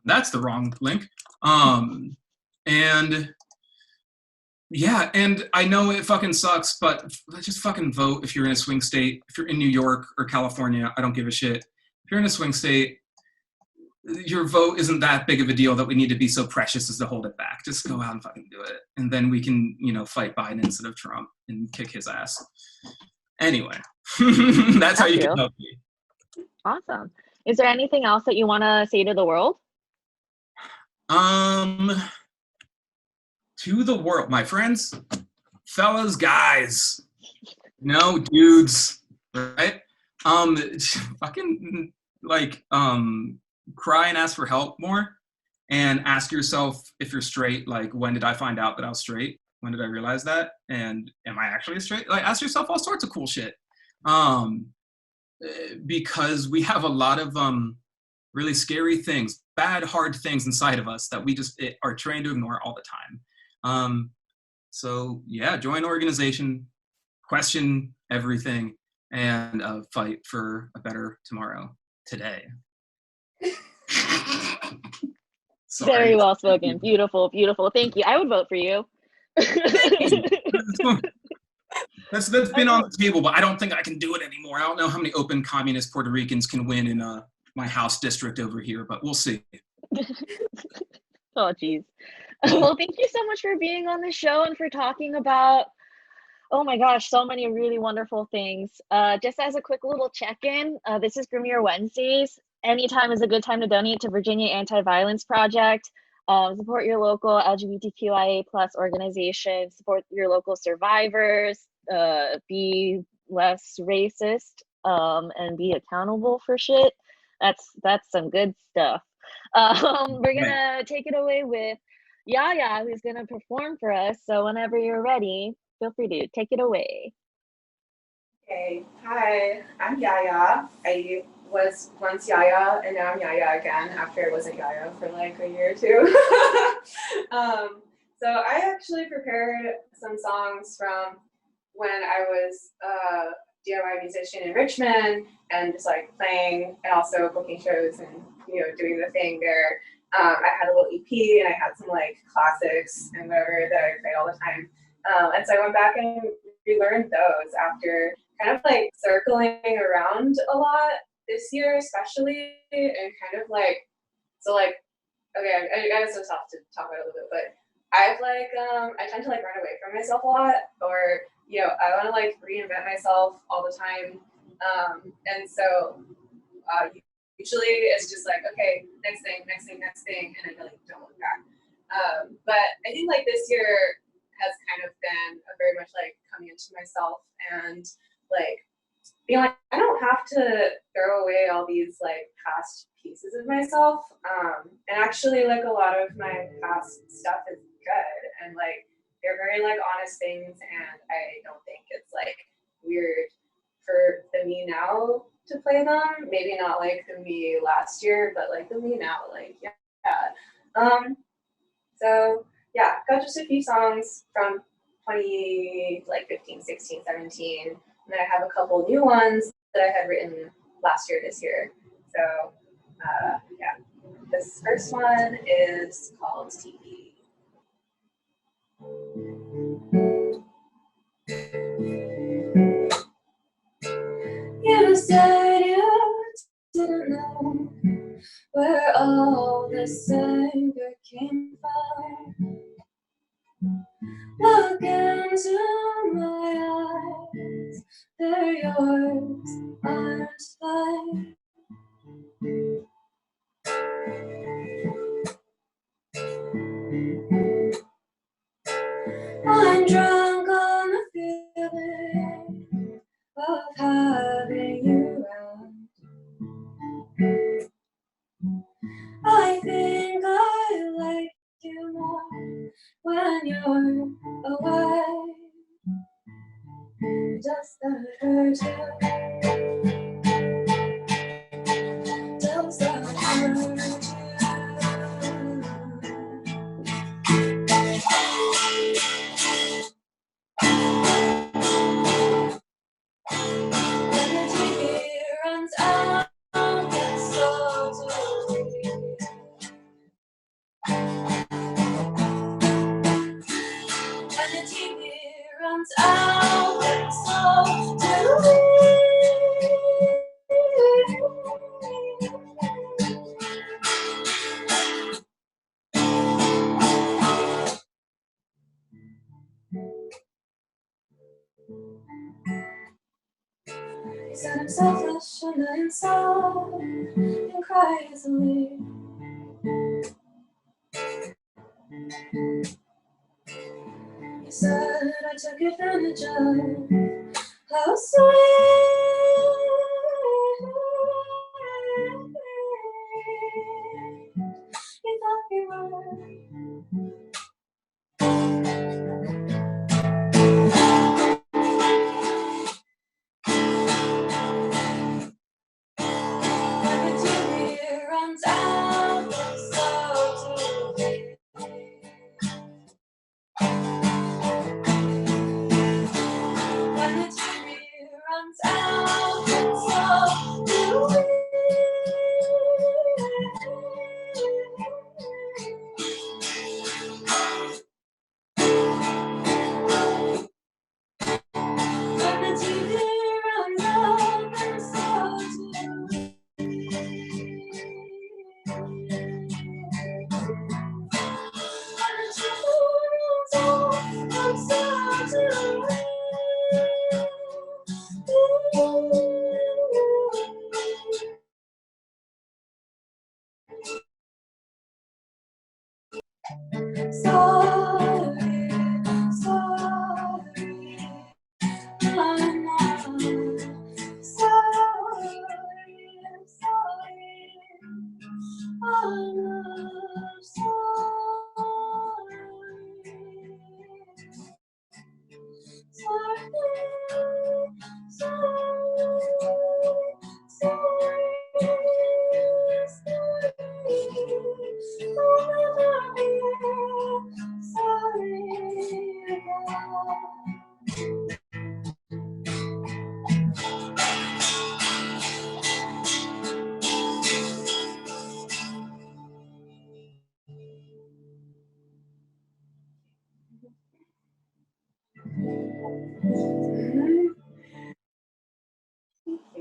That's the wrong link. And yeah, and I know it fucking sucks, but just fucking vote if you're in a swing state. If you're in New York or California, I don't give a shit. If you're in a swing state, your vote isn't that big of a deal that we need to be so precious as to hold it back. Just go out and fucking do it. And then we can, you know, fight Biden instead of Trump and kick his ass. Anyway, that's how you can help me. Awesome. Is there anything else that you want to say to the world? To the world, my friends, fellas, guys, no dudes, right? Fucking like cry and ask for help more, and ask yourself if you're straight. Like, when did I find out that I was straight? When did I realize that? And am I actually straight? Like, ask yourself all sorts of cool shit. Because we have a lot of really scary things, bad, hard things inside of us that we just are trained to ignore all the time. So yeah, join an organization, question everything, and fight for a better tomorrow today. Very well spoken. Beautiful, beautiful. Thank you. I would vote for you. That's been on the table, but I don't think I can do it anymore. I don't know how many open communist Puerto Ricans can win in my house district over here, but we'll see. Oh, geez. Well, thank you so much for being on the show and for talking about, oh my gosh, so many really wonderful things. Just as a quick little check-in, this is Grimier Wednesdays. Anytime is a good time to donate to Virginia Anti-Violence Project. Support your local LGBTQIA+ organization. Support your local survivors. Be less racist and be accountable for shit. That's some good stuff. We're gonna take it away with Yaya, who's gonna perform for us. So whenever you're ready, feel free to take it away. Okay, hi, I'm Yaya. I was once Yaya, and now I'm Yaya again after I wasn't Yaya for like a year or two. So I actually prepared some songs from when I was a DIY musician in Richmond and just like playing and also booking shows and, you know, doing the thing there. I had a little EP and I had some like classics and whatever that I played all the time. And so I went back and relearned those after kind of like circling around a lot this year, especially, and kind of like, so like, okay, I guess it's tough to talk about it a little bit, but I've like, I tend to like run away from myself a lot, or, you know, I want to like reinvent myself all the time. And so usually it's just like, okay, next thing, and I really don't look back. But I think like this year has kind of been a very much like coming into myself and like being like, I don't have to throw away all these like past pieces of myself. And actually like a lot of my past stuff is good and like they're very like honest things, and I don't think it's like weird for the me now to play them. Maybe not like the me last year, but like the me now, like yeah. So yeah, got just a few songs from 2015, 16, 17, and then I have a couple new ones that I had written last year, this year. So yeah, this first one is called TV. You said you didn't know where all this anger came from. Look into my eyes, they're yours, aren't they? I'm drunk on the feeling of having you around. I think I like you more when you're away. Does that hurt you? Does that hurt you? When the TV runs out, it's so too. When the TV runs out, it's so too. said I'm selfish on the inside and cry easily. You said I took advantage of how sweet you thought you were. When the TV runs out, so do when the TV runs out, so do we. When the TV runs out, then so do we. When the TV runs out, then so do we. Sorry, sorry, I'm not sorry, I'm sorry, I'm not sorry,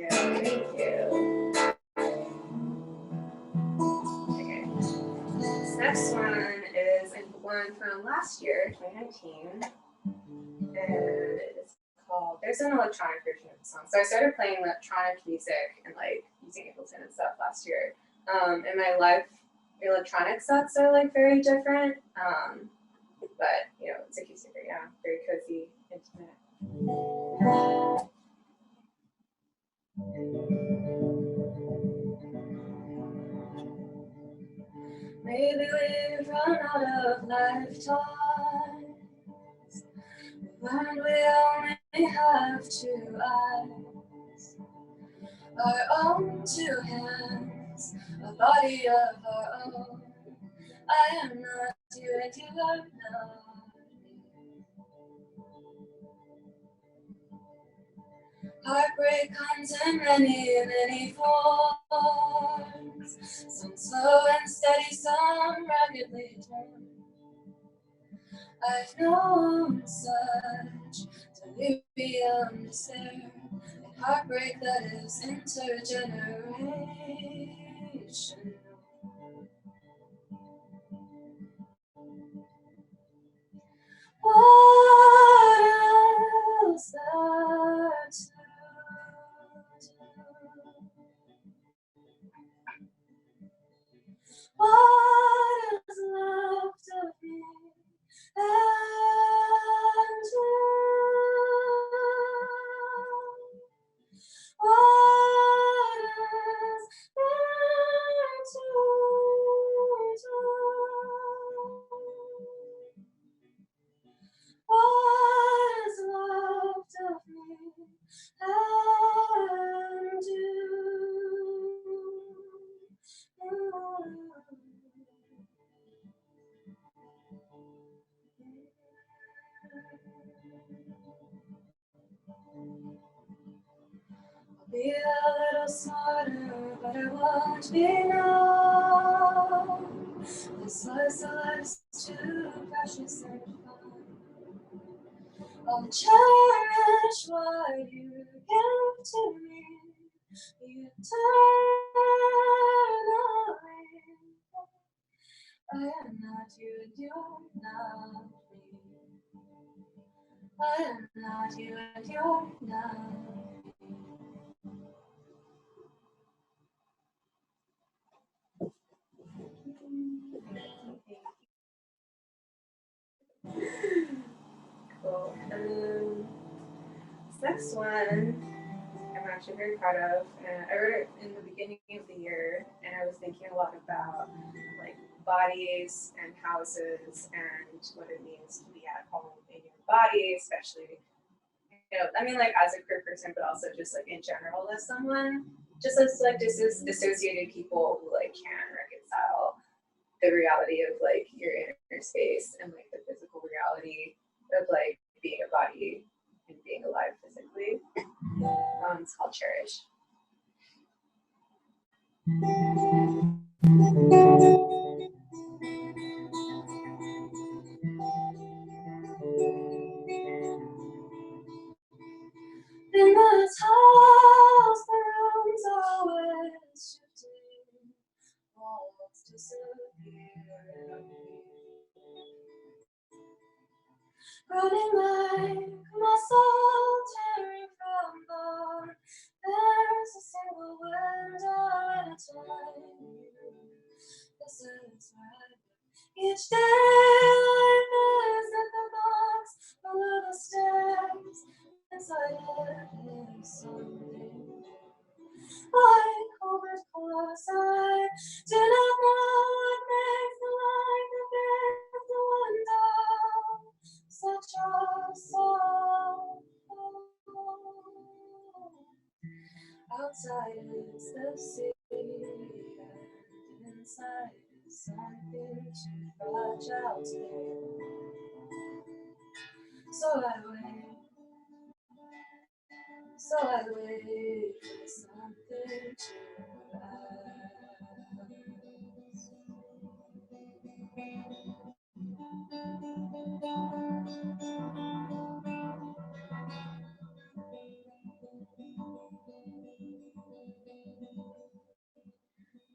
Thank you. Okay. This next one is one from last year, 2019, and it's called, there's an electronic version of the song. So I started playing electronic music and like using Ableton and stuff last year. And my live electronic sets are like very different. But you know, it's acoustic right now, very cozy, intimate. Maybe we've run out of lifetimes, when we only have two eyes, our own two hands, a body of our own. I am not you and you are not me. Heartbreak comes in many, many forms, some slow and steady, some ruggedly torn. I've known such delirium despair, and heartbreak that is intergenerational. What else there to do? What is left of me and you? What is there to do? What is left of me and you? Be a little smarter, but I won't be known. This slice of life's too precious and fun. I'll cherish what you give to me, eternally. I am not you and you're not me. I am not you and you're not me. next one I'm actually very proud of, and I wrote it in the beginning of the year, and I was thinking a lot about like bodies and houses and what it means to be at home in your body, especially, I mean, like as a queer person, but also just like in general as someone, just as like dissociated people who like can't reconcile the reality of like your inner space and like the physical reality of like being a body and being alive physically. It's called Cherish. In this house, the rooms always shifting, walls disappear. Running like my soul tearing from the. There's a single window at a time. This is where I live. Each day life is at the box below the stairs. Inside it is something like covered close. I do not know what makes the light that bears the window such a soul. Outside is the sea, and inside is something too fragile to bear. So I wait for something to rise.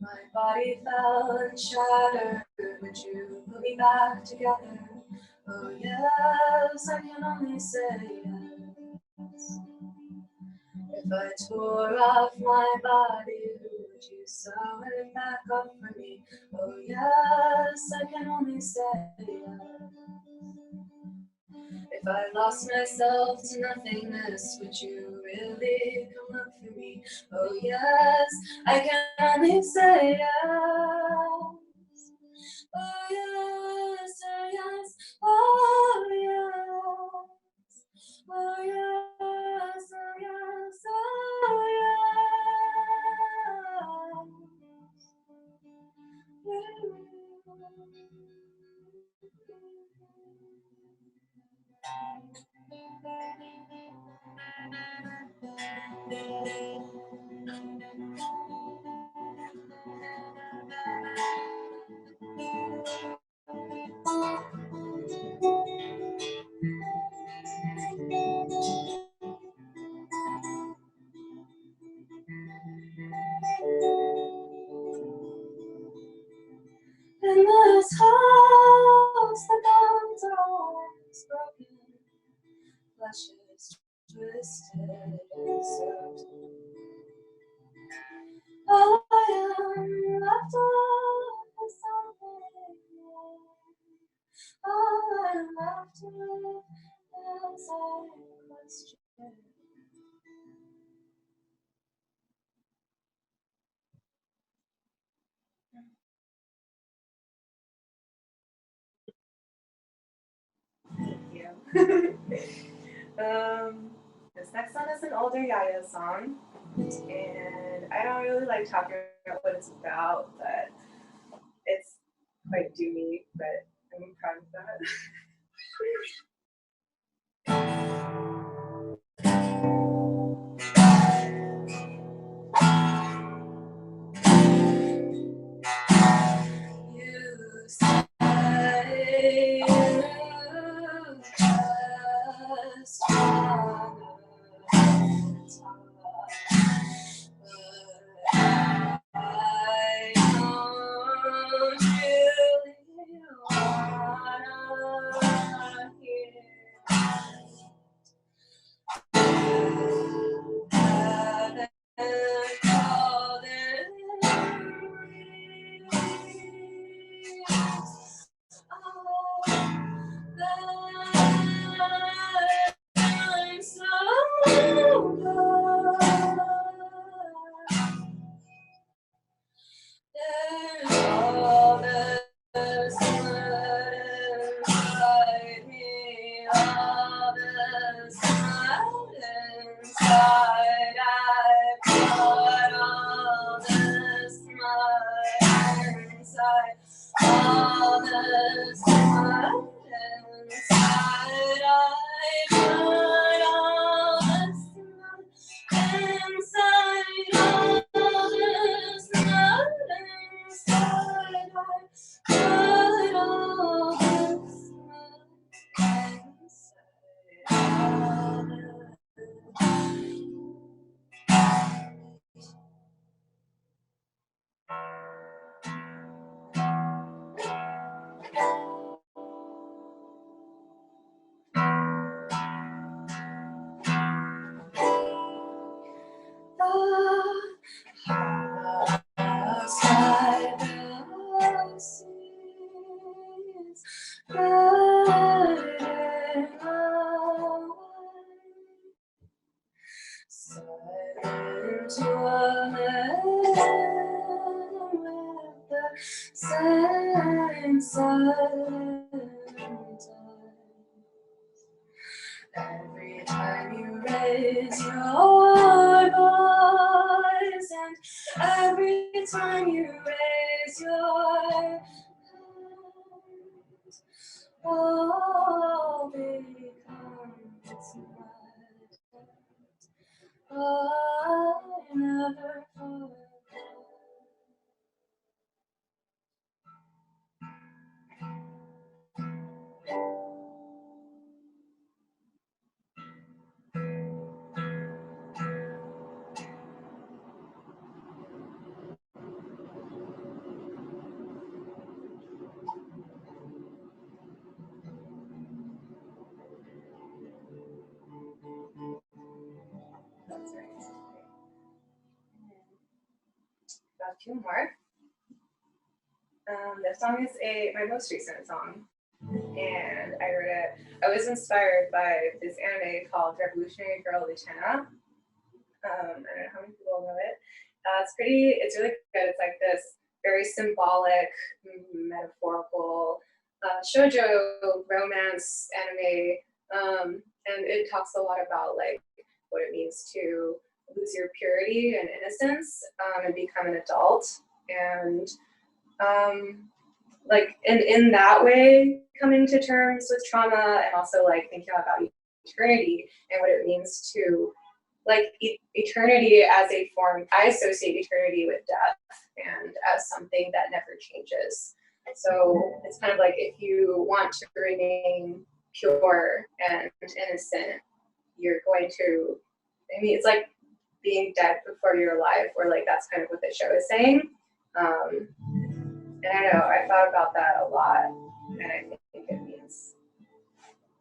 My body fell and shattered, would you put me back together? Oh yes, I can only say yes. If I tore off my body, would you sew it back up for me? Oh yes, I can only say yes. If I lost myself to nothingness, would you really come look for me? Oh yes, I can only say yes. Oh yes, oh yes, oh yes. Oh yes, oh yes, oh In this house, the bones are always broken, flesh is twisted and soaked. All I am left of is something new. All I'm left with is a question. Thank you. This next one is an older Yaya song, and I don't really like talking about what it's about, but it's quite doomy, but I'm proud of that. You say you just wanna talk, but I don't really wanna hear. But I put all this mud inside, all this mud inside. I put all this mud inside, all this mud inside. I put all this mud inside. Outside the seas, riding away, silent to a land with the same silent eyes. Every time you raise your voice, and every time you raise your hands, all becomes mud. I never forget. That's right. Got two more. This song is my most recent song, and I wrote it. I was inspired by this anime called Revolutionary Girl Utena. I don't know how many people know it. It's really good. It's like this very symbolic, metaphorical shoujo romance anime, and it talks a lot about like what it means to lose your purity and innocence and become an adult, and like in that way coming to terms with trauma, and also like thinking about eternity and what it means to like eternity as a form. I associate eternity with death and as something that never changes. So it's kind of like if you want to remain pure and innocent, you're going to, I mean, it's like being dead before you're alive, or like that's kind of what the show is saying. And I know I thought about that a lot, and I think it means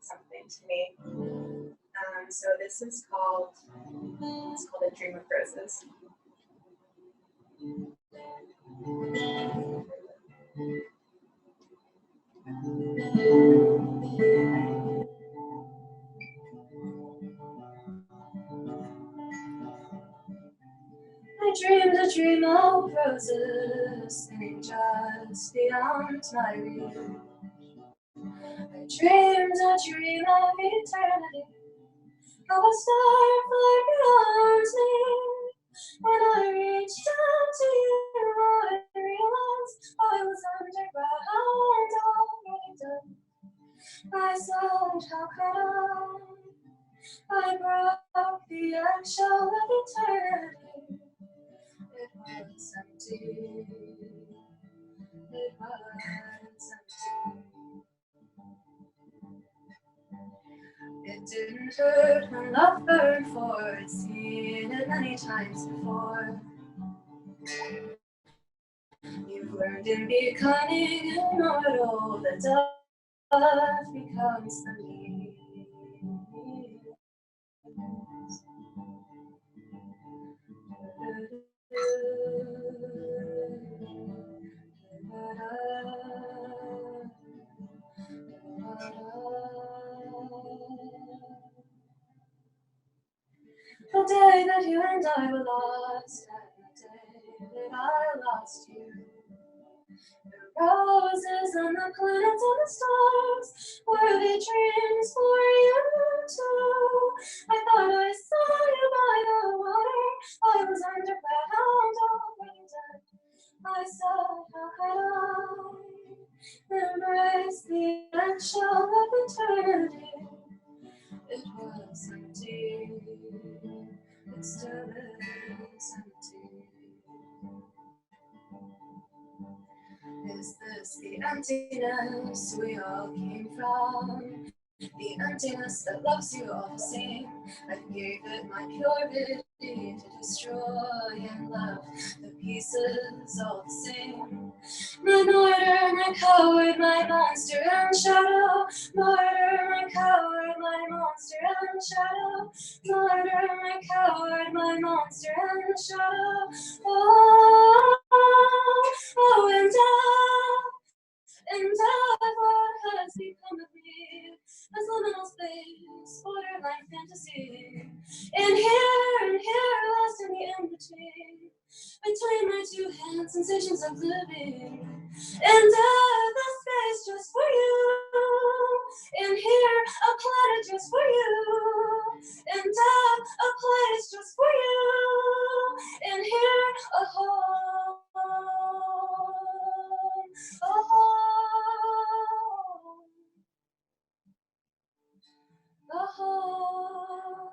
something to me. So this is called, it's called A Dream of Roses. I dreamed a dream of roses, singing just beyond my reach. I dreamed a dream of eternity, of a star flying beyond me. When I reached out to you, I realized I was underground already done. I thought, how could I broke the eggshell of eternity. It was empty. It was empty. It didn't hurt when love burned for it, seen it many times before. You've learned in becoming immortal that death becomes the meaning. The day that you and I were lost, and the day that I lost you. The roses and the planets and the stars were the dreams for you too. I thought I saw you still is empty. Is this the emptiness we all came from? The emptiness that loves you all the same. I gave it my purity to destroy and love the pieces all the same. My martyr, my coward, my monster and shadow. Martyr, my coward, my monster and shadow. Martyr, my coward, my monster and shadow. Oh, oh, oh, and what has become of me? As liminal space, borderline fantasy. And here, lost in the in-between. Between my two hands, sensations of living. And the space just for you. And here, a planet just for you. And a place just for you. And here, a home. A home. A home.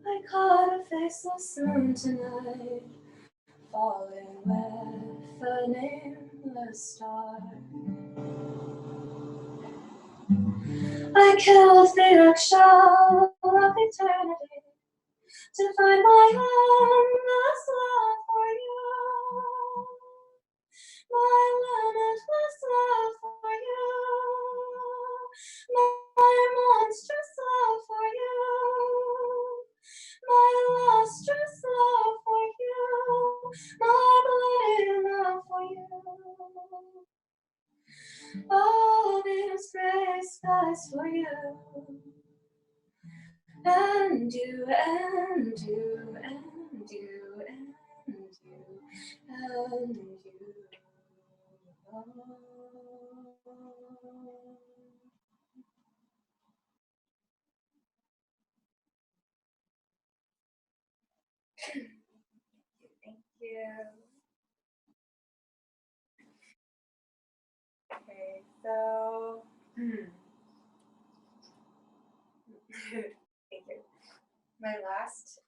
I caught a faceless moon tonight, falling with a nameless star. I killed the eggshell of eternity to find my endless love for you. My limitless love for you. My monstrous love for you. My lustrous love for you. My bloody love for you. All these gray skies for you. And you, and you, and you, and you, and you. Oh. Thank you. Okay, so thank you. My last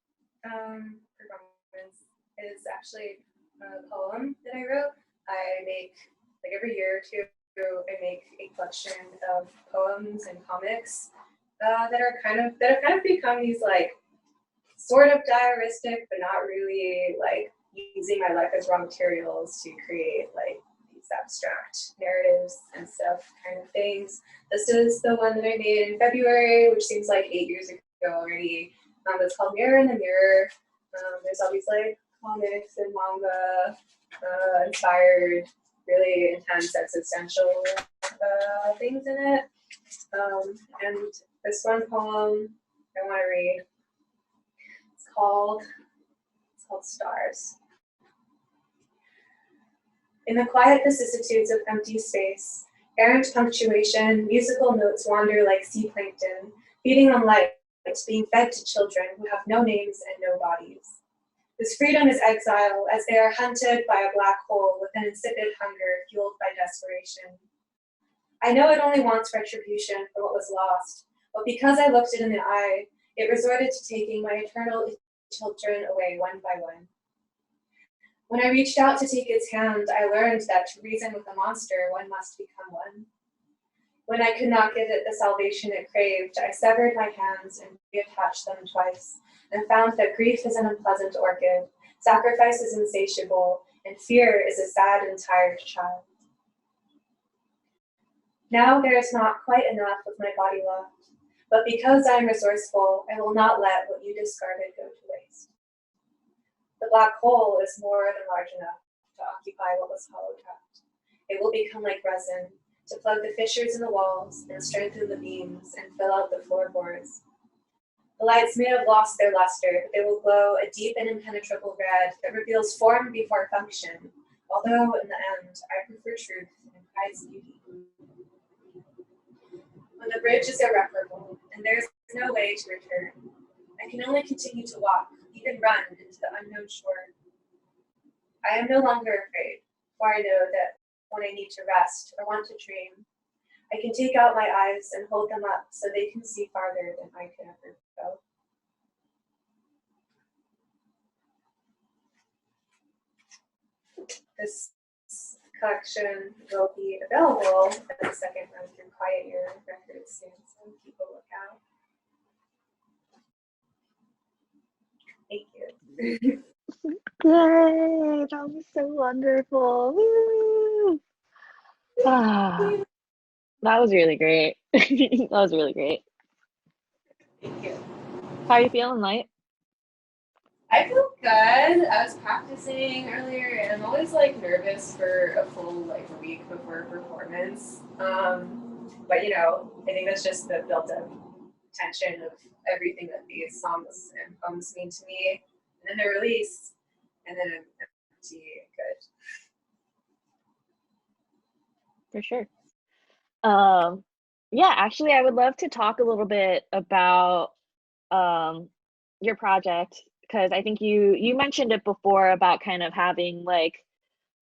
performance is actually a poem that I wrote. I make, like every year or two, I make a collection of poems and comics that have kind of become these like sort of diaristic, but not really, like using my life as raw materials to create like these abstract narratives and stuff kind of things. This is the one that I made in February, which seems like 8 years ago already. It's called Mirror in the Mirror. There's all these like comics and manga inspired, really intense existential things in it. And this one poem I want to read. It's called Stars. In the quiet vicissitudes of empty space, errant punctuation, musical notes wander like sea plankton, feeding on light, being fed to children who have no names and no bodies. This freedom is exile as they are hunted by a black hole with an insipid hunger fueled by desperation. I know it only wants retribution for what was lost, but because I looked it in the eye, it resorted to taking my eternal children away one by one. When I reached out to take its hand, I learned that to reason with a monster, one must become one. When I could not give it the salvation it craved, I severed my hands and reattached them twice, and found that grief is an unpleasant orchid, sacrifice is insatiable, and fear is a sad and tired child. Now there is not quite enough of my body left, but because I am resourceful, I will not let what you discarded go to waste. The black hole is more than large enough to occupy what was hollowed out. It will become like resin, to plug the fissures in the walls and strengthen the beams and fill out the floorboards. The lights may have lost their luster, but they will glow a deep and impenetrable red that reveals form before function, although in the end, I prefer truth and prize beauty. When the bridge is irreparable and there is no way to return, I I can only continue to walk, even run into the unknown shore. I am no longer afraid, for I know that when I need to rest or want to dream, I can take out my eyes and hold them up so they can see farther than I could ever go. This collection will be available at the second run through Quiet Year Records soon, so keep a lookout. Thank you. Yay, that was so wonderful. Woo! Ah, that was really great. That was really great. Thank you. How are you feeling, Light? I feel good. I was practicing earlier, and I'm always like nervous for a full like week before a performance. But you know, I think that's just the built-up tension of everything that these songs and poems mean to me, and then they're released, and then I'm empty good. For sure. Yeah, actually, I would love to talk a little bit about your project, because I think you mentioned it before about kind of having like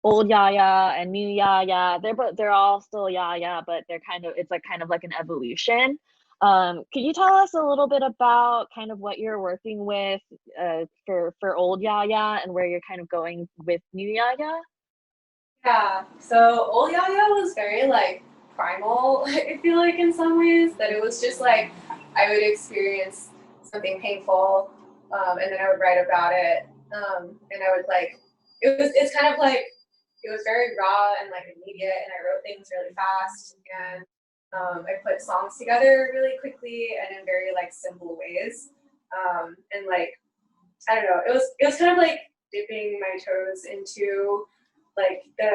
old Yaya and new Yaya. They're all still Yaya, but it's like kind of like an evolution. Could you tell us a little bit about kind of what you're working with for old Yaya and where you're kind of going with new Yaya? Yeah. So old Yaya was very like primal. I feel like in some ways that it was just like I would experience something painful, and then I would write about it, and I would like it's kind of like it was very raw and like immediate, and I wrote things really fast, and I put songs together really quickly and in very like simple ways, and like I don't know, it was kind of like dipping my toes into like the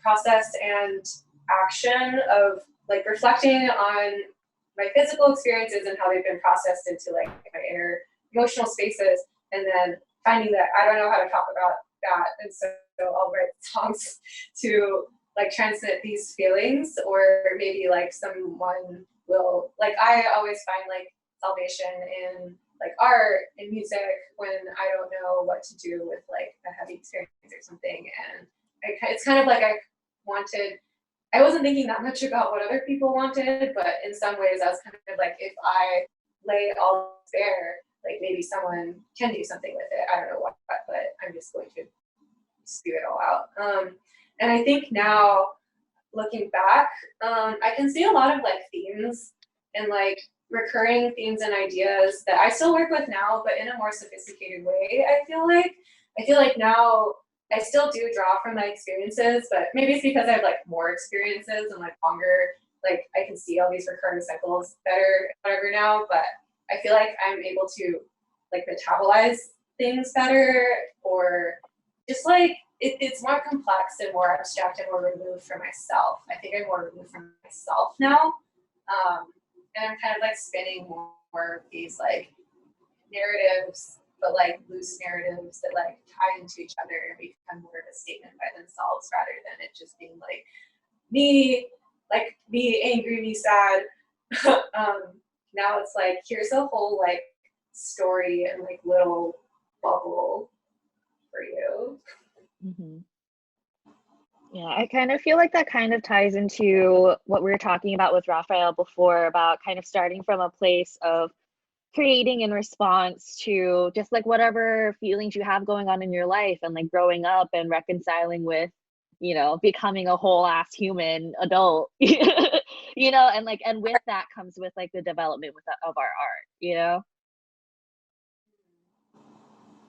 process and action of like reflecting on my physical experiences and how they've been processed into like my inner emotional spaces, and then finding that I don't know how to talk about that, and so I'll write songs to like transmit these feelings, or maybe like someone will like I always find like salvation in like art and music when I don't know what to do with like a heavy experience or something, and it's kind of like I wasn't thinking that much about what other people wanted, but in some ways I was kind of like, if I lay it all bare, like maybe someone can do something with it. I don't know what, but I'm just going to spew it all out. And I think now, looking back, I can see a lot of like themes and like recurring themes and ideas that I still work with now, but in a more sophisticated way. I feel like now I still do draw from my experiences, but maybe it's because I have like more experiences and like longer, like I can see all these recurring cycles better, whatever now. But I feel like I'm able to like metabolize things better, or just like it's more complex and more abstract and more removed from myself. I think I'm more removed from myself now, and I'm kind of like spinning more of these like narratives, but like loose narratives that like tie into each other and become more of a statement by themselves rather than it just being like me angry, me sad. Now it's like here's a whole like story and like little bubble for you. Mm-hmm. Yeah, I kind of feel like that kind of ties into what we were talking about with Rafael before about kind of starting from a place of creating in response to just like whatever feelings you have going on in your life, and like growing up and reconciling with, becoming a whole ass human adult, and like, and with that comes with like the development of our art.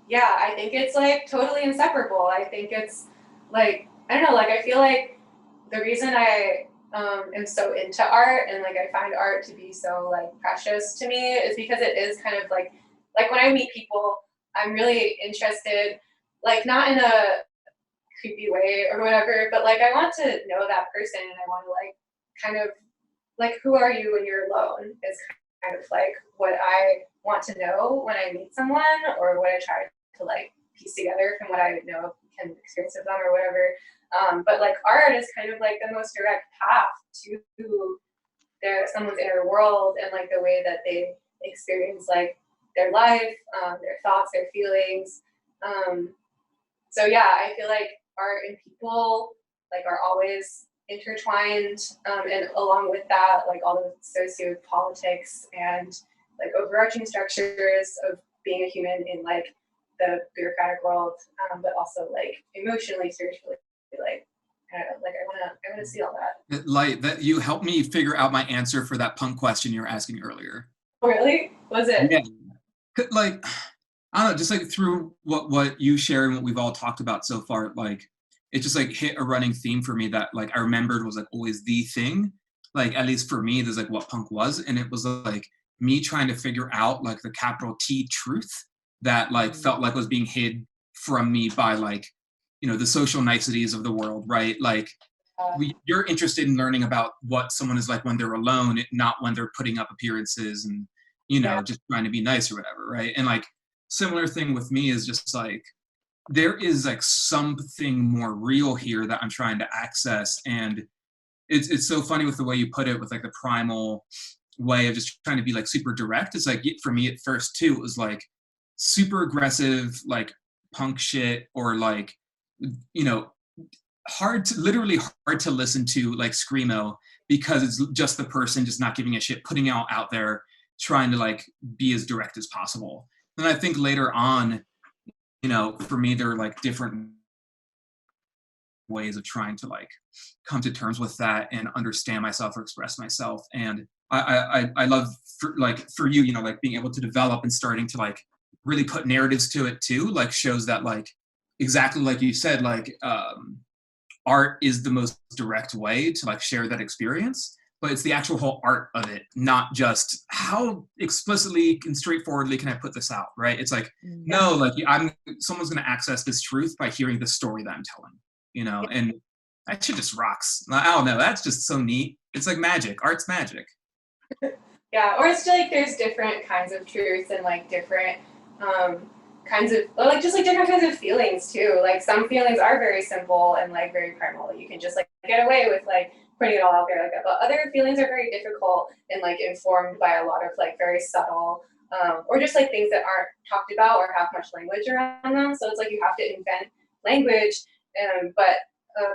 Yeah, I think it's like totally inseparable. I think it's like, I don't know, like I feel like the reason I am so into art and like I find art to be so like precious to me is because it is kind of like when I meet people, I'm really interested, like not in a creepy way or whatever, but like I want to know that person, and I want to like kind of like who are you when you're alone is kind of like what I want to know when I meet someone, or what I try to like piece together from what I know can experience with them or whatever. But like art is kind of like the most direct path to someone's inner world and like the way that they experience like their life, their thoughts, their feelings. So yeah, I feel like art and people like are always intertwined, and along with that, like all the socio-politics and like overarching structures of being a human in like the bureaucratic world, but also like emotionally, spiritually, like I don't know, like I wanna see all that. Like that, you helped me figure out my answer for that punk question you were asking earlier. Oh, really? Was it? Yeah. Like, I don't know, just like through what you share and what we've all talked about so far, like it just like hit a running theme for me that like I remembered was like always the thing. Like at least for me, there's like what punk was, and it was like me trying to figure out like the capital T truth that like felt like was being hid from me by like, you know, the social niceties of the world, right? Like you're interested in learning about what someone is like when they're alone, not when they're putting up appearances and, you know, Yeah. just trying to be nice or whatever, right? And like similar thing with me is just like there is like something more real here that I'm trying to access. And it's so funny with the way you put it with like the primal way of just trying to be like super direct. It's like for me at first too, it was like super aggressive, like punk shit, or like, you know, literally hard to listen to, like screamo, because it's just the person just not giving a shit, putting out there, trying to like be as direct as possible. And I think later on, you know, for me, there are like different ways of trying to like come to terms with that and understand myself or express myself. And I love for you, you know, like being able to develop and starting to like really put narratives to it too, like shows that like exactly like you said, like art is the most direct way to like share that experience, but it's the actual whole art of it, not just how explicitly and straightforwardly can I put this out, right? It's like, no, like someone's going to access this truth by hearing the story that I'm telling, you know, and that shit just rocks. I don't know, that's just so neat. It's like magic. Art's magic. Yeah, or it's just like there's different kinds of truths and like different kinds of, or like just like different kinds of feelings too. Like some feelings are very simple and like very primal. You can just like get away with like putting it all out there like that. But other feelings are very difficult and like informed by a lot of like very subtle or just like things that aren't talked about or have much language around them. So it's like you have to invent language, but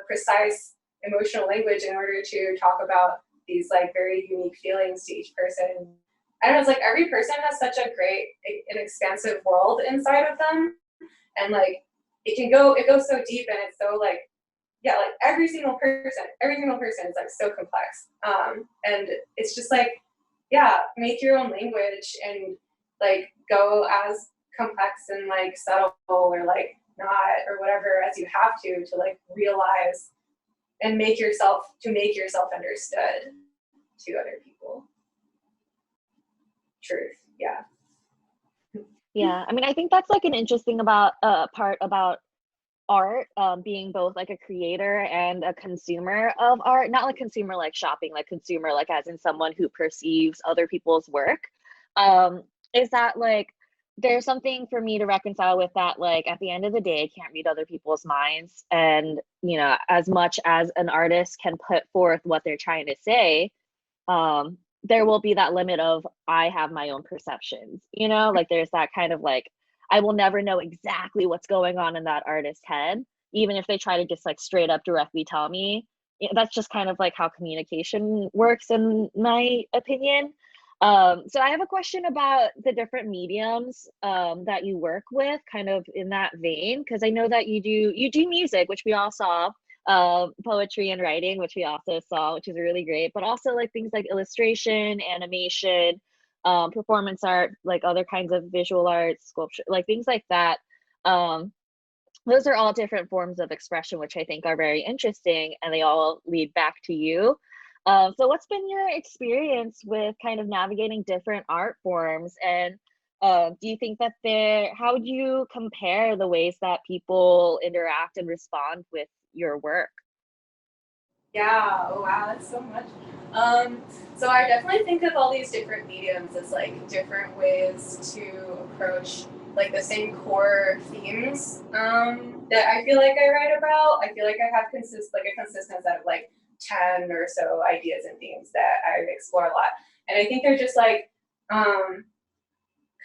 precise emotional language in order to talk about these like very unique feelings to each person. I don't know, it's like every person has such a great and expansive world inside of them. And like it goes so deep and it's so like, yeah, like every single person is like so complex. And it's just like, yeah, make your own language and like go as complex and like subtle or like not or whatever as you have to like realize and make yourself understood to other people. Truth, yeah. Yeah, I mean, I think that's like an interesting part about art, being both like a creator and a consumer of art, not like consumer like shopping, like consumer like as in someone who perceives other people's work. Is that like there's something for me to reconcile with that, like at the end of the day, I can't read other people's minds. And, you know, as much as an artist can put forth what they're trying to say, there will be that limit of I have my own perceptions, you know, like there's that kind of like I will never know exactly what's going on in that artist's head, even if they try to just like straight up directly tell me. That's just kind of like how communication works, in my opinion. So I have a question about the different mediums that you work with, kind of in that vein, because I know that you do music, which we all saw, poetry and writing, which we also saw, which is really great, but also like things like illustration, animation, performance art, like other kinds of visual arts, sculpture, like things like that. Those are all different forms of expression, which I think are very interesting, and they all lead back to you. So what's been your experience with kind of navigating different art forms? And do you think that how would you compare the ways that people interact and respond with your work? Yeah, oh wow, that's so much. So I definitely think of all these different mediums as like different ways to approach like the same core themes that I feel like I write about. I feel like I have a consistent set of like 10 or so ideas and themes that I explore a lot. And I think they're just like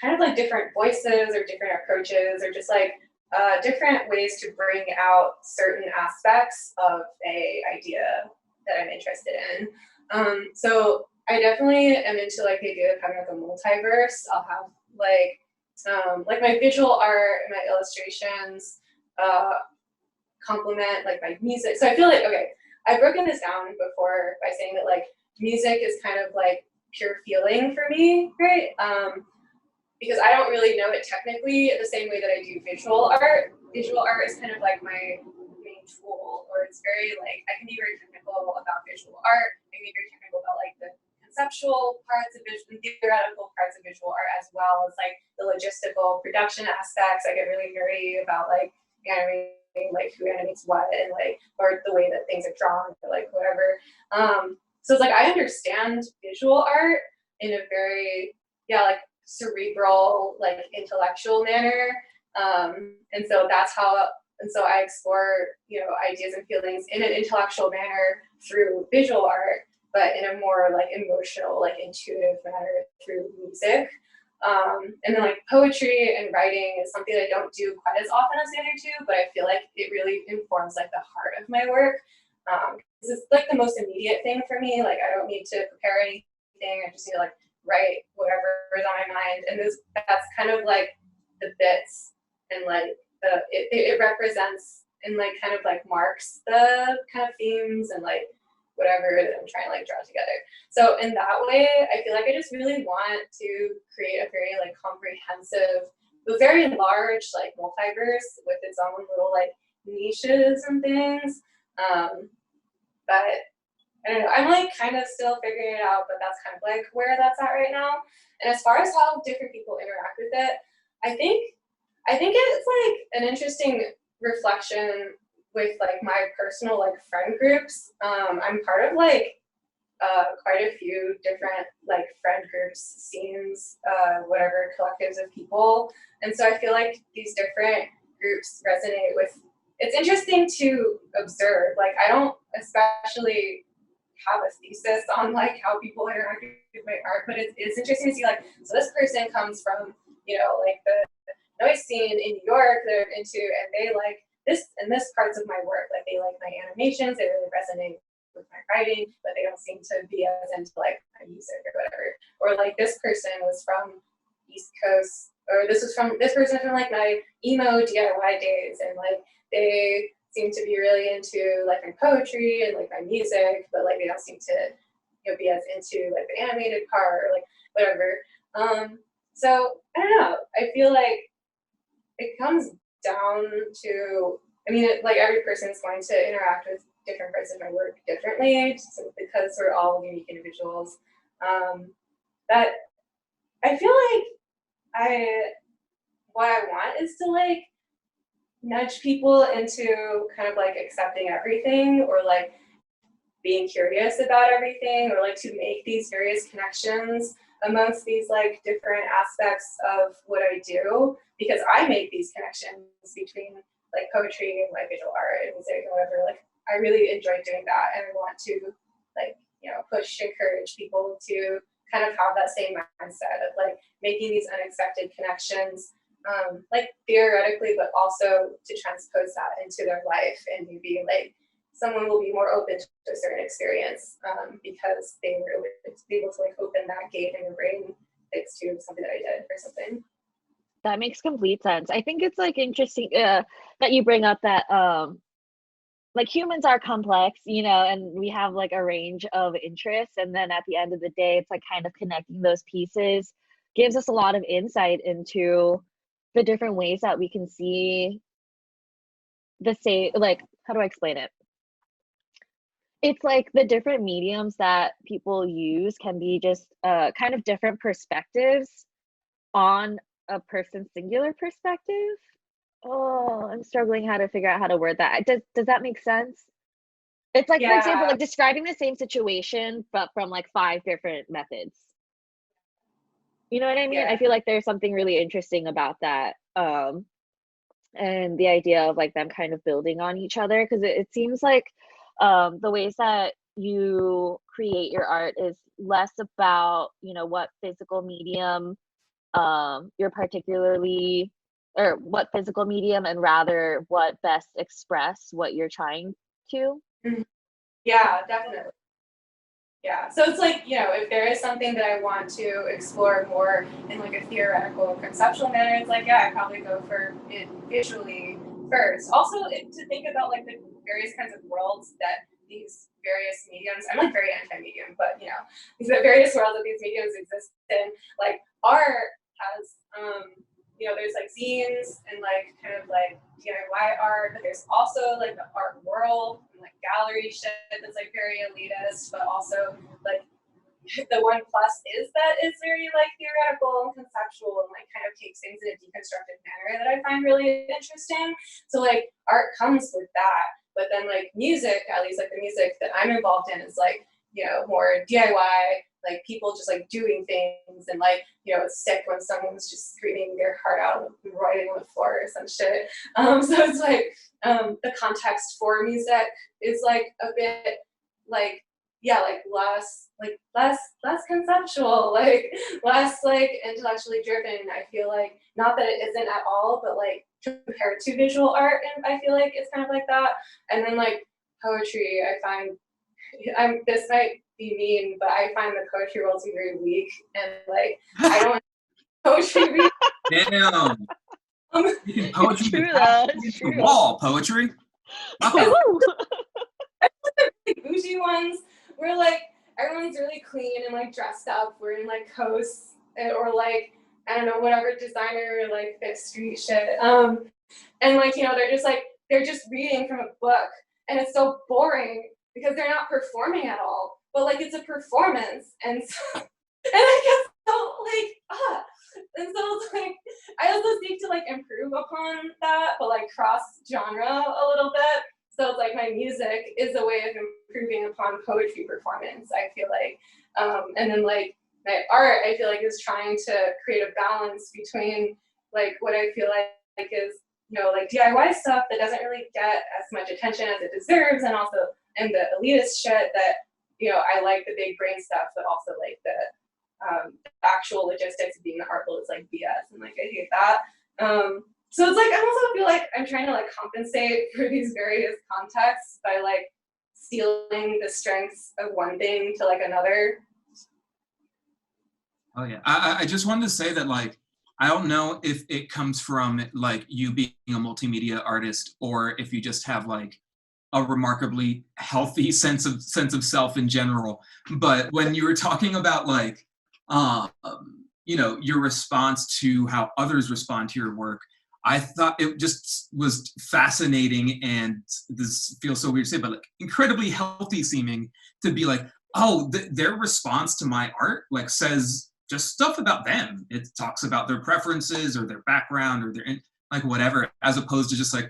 kind of like different voices or different approaches or just like different ways to bring out certain aspects of a idea that I'm interested in. So I definitely am into like the idea of having like a multiverse. I'll have like my visual art and my illustrations complement like my music. So I feel like, okay, I've broken this down before by saying that like music is kind of like pure feeling for me, right? Because I don't really know it technically the same way that I do visual art. Visual art is kind of like my main tool, or it's very like, I can be very technical about visual art. I can be very technical about like the conceptual parts of visual, theoretical parts of visual art, as well as like the logistical production aspects. I get really nerdy about like animating, like who animates what, and like, or the way that things are drawn, or like whatever. So it's like I understand visual art in a very, like cerebral, like intellectual manner. And so that's how, and so I explore, ideas and feelings in an intellectual manner through visual art, but in a more like emotional, like intuitive manner through music. And then like poetry and writing is something that I don't do quite as often as the other two, but I feel like it really informs like the heart of my work. This is like the most immediate thing for me. Like I don't need to prepare anything. I just need to like write whatever is on my mind. And that's kind of like the bits and like it represents and like kind of like marks the kind of themes and like whatever that I'm trying to like draw together. So in that way, I feel like I just really want to create a very like comprehensive, but very large like multiverse with its own little like niches and things. But I don't know, I'm like kind of still figuring it out, but that's kind of like where that's at right now. And as far as how different people interact with it, I think it's like an interesting reflection with like my personal like friend groups. I'm part of like quite a few different like friend groups, scenes, whatever, collectives of people. And so I feel like these different groups resonate with, it's interesting to observe. Like I don't especially have a thesis on like how people interact with my art, but it's interesting to see like, so this person comes from, like the noise scene in New York they're into, and they like this and this parts of my work. Like they like my animations, they really resonate with my writing, but they don't seem to be as into like my music or whatever. Or like this person was from East Coast, or this person from like my emo DIY days, and like they seem to be really into like my poetry and like my music, but like they don't seem to be as into like the animated part or like whatever. So I don't know. I feel like it comes down to, like every person is going to interact with different parts of my work differently, so because we're all unique individuals. But I feel like what I want is to like nudge people into kind of like accepting everything, or like being curious about everything, or like to make these various connections amongst these like different aspects of what I do, because I make these connections between like poetry and like visual art and music and whatever. Like I really enjoy doing that, and I want to like push, encourage people to kind of have that same mindset of like making these unexpected connections, like theoretically, but also to transpose that into their life, and maybe like someone will be more open to a certain experience because they were able to like open that gate in your brain thanks to something that I did or something. That makes complete sense. I think it's like interesting that you bring up that like humans are complex, and we have like a range of interests, and then at the end of the day, it's like kind of connecting those pieces gives us a lot of insight into the different ways that we can see the same, like, how do I explain it? It's like the different mediums that people use can be just kind of different perspectives on a person's singular perspective. Oh, I'm struggling how to figure out how to word that. Does that make sense? It's like, for example, like describing the same situation, but from like 5 different methods. You know what I mean? Yeah. I feel like there's something really interesting about that. And the idea of like them kind of building on each other, because it seems like the ways that you create your art is less about what physical medium you're particularly, or what physical medium, and rather what best express what you're trying to. Yeah, definitely. Yeah, so it's like, if there is something that I want to explore more in like a theoretical, conceptual manner, it's like, yeah, I probably go for it visually first. Also, to think about like the various kinds of worlds that these various mediums, I'm like very anti-medium, but these various worlds that these mediums exist in, like art has, there's like zines and like kind of like DIY art, but there's also like the art world and like gallery shit that's like very elitist, but also like the one plus is that it's very like theoretical and conceptual and like kind of takes things in a deconstructed manner that I find really interesting. So like art comes with that, but then like music, at least like the music that I'm involved in, is like more DIY, like people just like doing things, and like it's sick when someone's just screaming their heart out and writing on the floor or some shit. So it's like the context for music is like a bit like less conceptual, like less like intellectually driven. I feel like, not that it isn't at all, but like compared to visual art, and I feel like it's kind of like that. And then like poetry, I find this might be mean, but I find the poetry world to be very weak, and like I don't poetry. Damn. Poetry True though, it's true. Wall poetry. Bougie ones where like everyone's really clean and like dressed up, wearing like coats, or like I don't know, whatever designer like Fifth Street shit. And like they're just reading from a book, and it's so boring because they're not performing at all. But like it's a performance, and so, and I get so like and so it's like I also seek to like improve upon that, but like cross genre a little bit. So it's like my music is a way of improving upon poetry performance, I feel like. And then like my art, I feel like, is trying to create a balance between like what I feel like is, like DIY stuff that doesn't really get as much attention as it deserves, and also and the elitist shit that, I like the big brain stuff, but also like the actual logistics of being the art world is like BS, and like I hate that. So it's like I also feel like I'm trying to like compensate for these various contexts by like stealing the strengths of one thing to like another. Oh yeah, I just wanted to say that like I don't know if it comes from like you being a multimedia artist, or if you just have like a remarkably healthy sense of self in general. But when you were talking about like your response to how others respond to your work, I thought it just was fascinating, and this feels so weird to say, but like incredibly healthy seeming to be like, oh, their response to my art like says just stuff about them. It talks about their preferences or their background or their like whatever, as opposed to just like,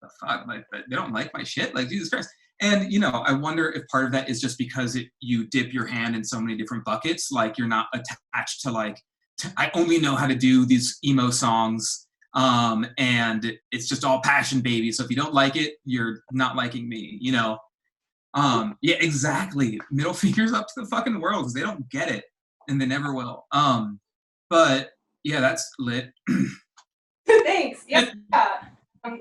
the fuck, like they don't like my shit, like Jesus Christ. And I wonder if part of that is just because you dip your hand in so many different buckets, like you're not attached to like, I only know how to do these emo songs. And it's just all passion, baby. So if you don't like it, you're not liking me, Yeah, exactly. Middle fingers up to the fucking world, because they don't get it, and they never will. But yeah, that's lit. Thanks. Yeah.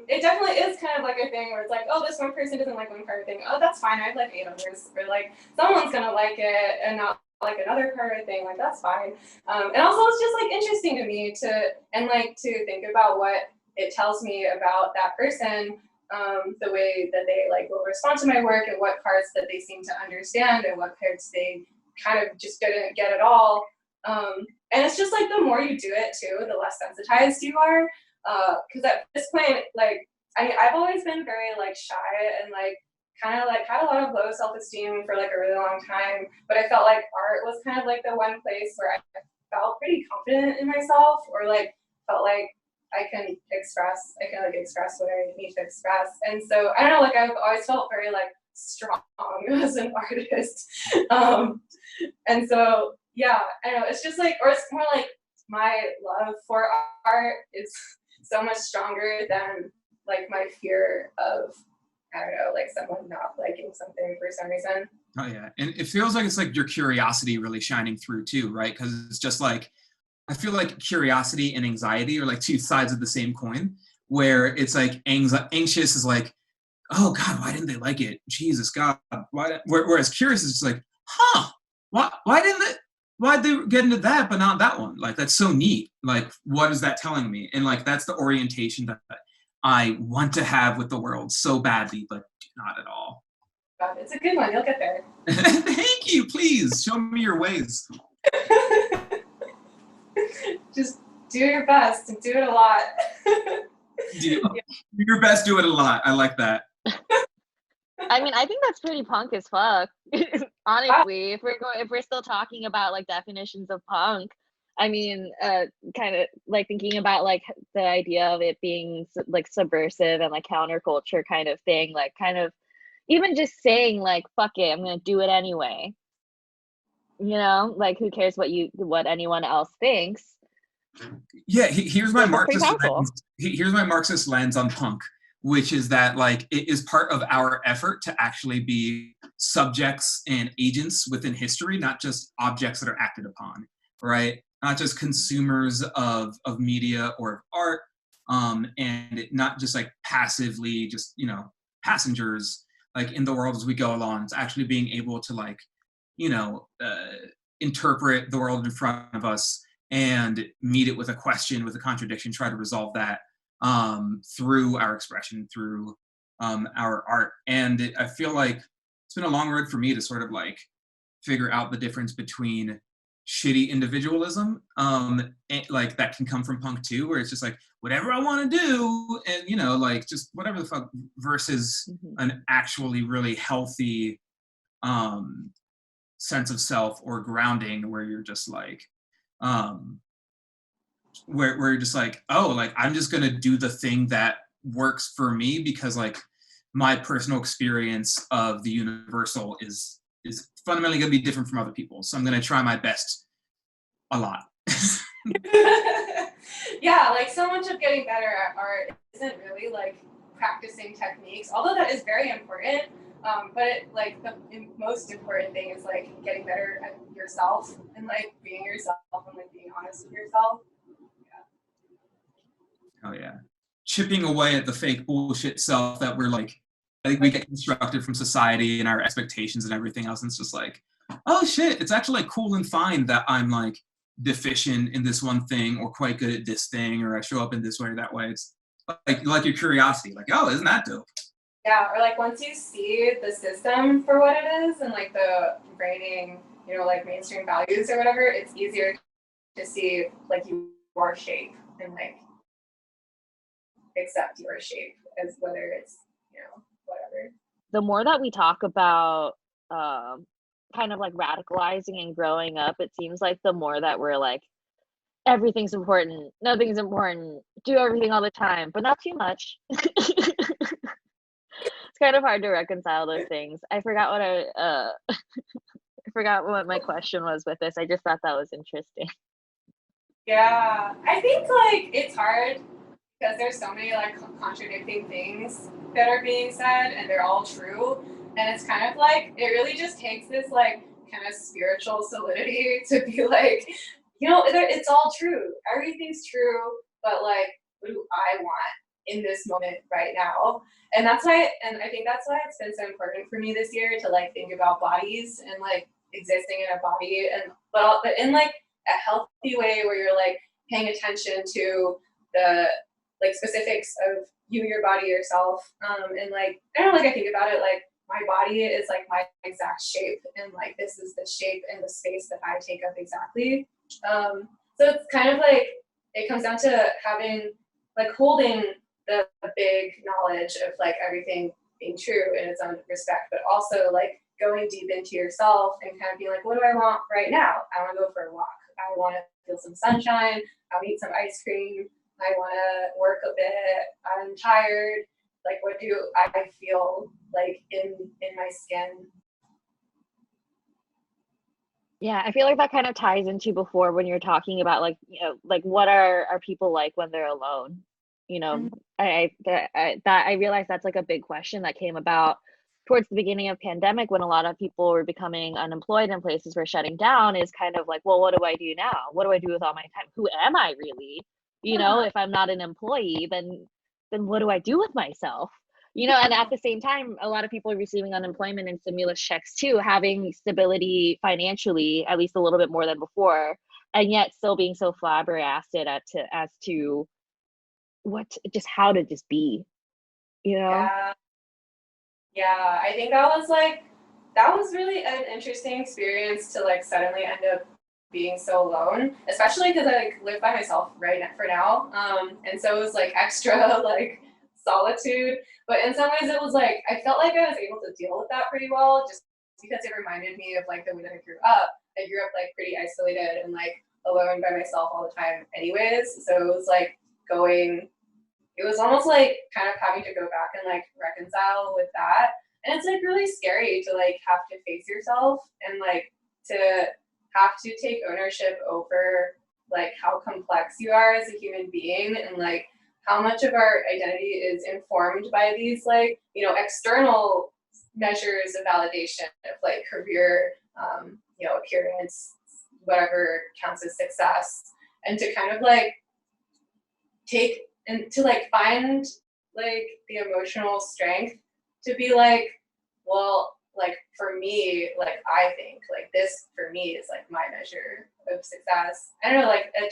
It definitely is kind of like a thing where it's like, oh, this one person doesn't like one part of the thing. Oh, that's fine. I have like 8 others. Or like someone's gonna like it and not like another part of the thing. Like that's fine. And also it's just like interesting to me to think about what it tells me about that person, the way that they like will respond to my work, and what parts that they seem to understand and what parts they kind of just didn't get at all. And it's just like the more you do it too, the less sensitized you are. Because at this point, like, I've always been very like shy and like kind of like had a lot of low self-esteem for like a really long time. But I felt like art was kind of like the one place where I felt pretty confident in myself, or like felt like I can express what I need to express. And so I don't know, like I've always felt very like strong as an artist. And so yeah, I don't know, it's just like, or it's more like my love for art is so much stronger than like my fear of, I don't know, like someone not liking something for some reason. Oh yeah, and it feels like it's like your curiosity really shining through too, right? Because it's just like I feel like curiosity and anxiety are like two sides of the same coin, where it's like anxious is like, oh God, why didn't they like it? Jesus God, why? Whereas curious is just like, huh, why didn't they? Why'd they get into that but not that one? Like, that's so neat. Like, what is that telling me? And like, that's the orientation that I want to have with the world so badly, but not at all. It's a good one. You'll get there. Thank you. Please show me your ways. Just do your best and do it a lot. Do your best, do it a lot. I like that. I mean, I think that's pretty punk as fuck. Honestly, if we're still talking about like definitions of punk, I mean, kind of like thinking about like the idea of it being like subversive and like counterculture kind of thing, like kind of even just saying like fuck it, I'm gonna do it anyway. You know, like who cares what anyone else thinks? Yeah, here's my Marxist powerful. lens. Here's my Marxist lens on punk, which is that like it is part of our effort to actually be subjects and agents within history, not just objects that are acted upon, right? Not just consumers of media or of art, and not just like passively, just, you know, passengers like in the world as we go along. It's actually being able to like, you know, interpret the world in front of us and meet it with a question, with a contradiction, try to resolve that through our expression, through our art. And I feel like it's been a long road for me to sort of like figure out the difference between shitty individualism, and, like that can come from punk too, where it's just like whatever I want to do, and you know, like just whatever the fuck, versus an actually really healthy sense of self or grounding, where you're just like where you're just like, oh, like I'm just gonna do the thing that works for me, because like my personal experience of the universal is fundamentally gonna be different from other people. So I'm gonna try my best a lot. Yeah, like so much of getting better at art isn't really like practicing techniques, although that is very important. But like the most important thing is like getting better at yourself and like being yourself and like being honest with yourself. Oh yeah. Chipping away at the fake bullshit self that we're like, I think we get constructed from society and our expectations and everything else. And it's just like, oh shit, it's actually like cool and fine that I'm like deficient in this one thing or quite good at this thing, or I show up in this way or that way. It's like your curiosity, like, oh, isn't that dope? Yeah, or like once you see the system for what it is and like the reigning, you know, like mainstream values or whatever, it's easier to see like your shape and like accept your shape as whether it's, you know, whatever. The more that we talk about kind of like radicalizing and growing up, it seems like the more that we're like, everything's important, nothing's important, do everything all the time, but not too much. It's kind of hard to reconcile those things. I forgot what I forgot what my question was with this. I just thought that was interesting. Yeah, I think like it's hard because there's so many like contradicting things that are being said and they're all true, and it's kind of like it really just takes this like kind of spiritual solidity to be like, you know, it's all true, everything's true, but like what do I want in this moment right now? And that's why, and I think that's why it's been so important for me this year to like think about bodies and like existing in a body, and but in like a healthy way where you're like paying attention to the like specifics of you, your body, yourself, and like I don't know, like I think about it like my body is like my exact shape, and like this is the shape and the space that I take up exactly. So it's kind of like it comes down to having like holding the big knowledge of like everything being true in its own respect, but also like going deep into yourself and kind of being like, what do I want right now? I want to go for a walk. I want to feel some sunshine. I want to eat some ice cream. I want to work a bit. I'm tired. Like, what do I feel like in my skin? Yeah, I feel like that kind of ties into before when you're talking about like, you know, like what are people like when they're alone? You know, I realized that's like a big question that came about towards the beginning of pandemic, when a lot of people were becoming unemployed and places were shutting down, is kind of like, well, what do I do now? What do I do with all my time? Who am I really? You know, if I'm not an employee, then what do I do with myself? You know, and at the same time, a lot of people are receiving unemployment and stimulus checks too, having stability financially, at least a little bit more than before, and yet still being so flabbergasted as to how to just be, you know? Yeah, I think that was really an interesting experience to like suddenly end up being so alone, especially because I like live by myself for now. And so it was like extra like solitude. But in some ways it was like I felt like I was able to deal with that pretty well just because it reminded me of like the way that I grew up. I grew up like pretty isolated and like alone by myself all the time anyways. So it was like it was almost like kind of having to go back and like reconcile with that. And it's like really scary to like have to face yourself and like to have to take ownership over like how complex you are as a human being and like how much of our identity is informed by these like, you know, external measures of validation of like career, you know, appearance, whatever counts as success. And to kind of like to like find like the emotional strength to be like, well, like for me, like I think like this for me is like my measure of success. I don't know, like it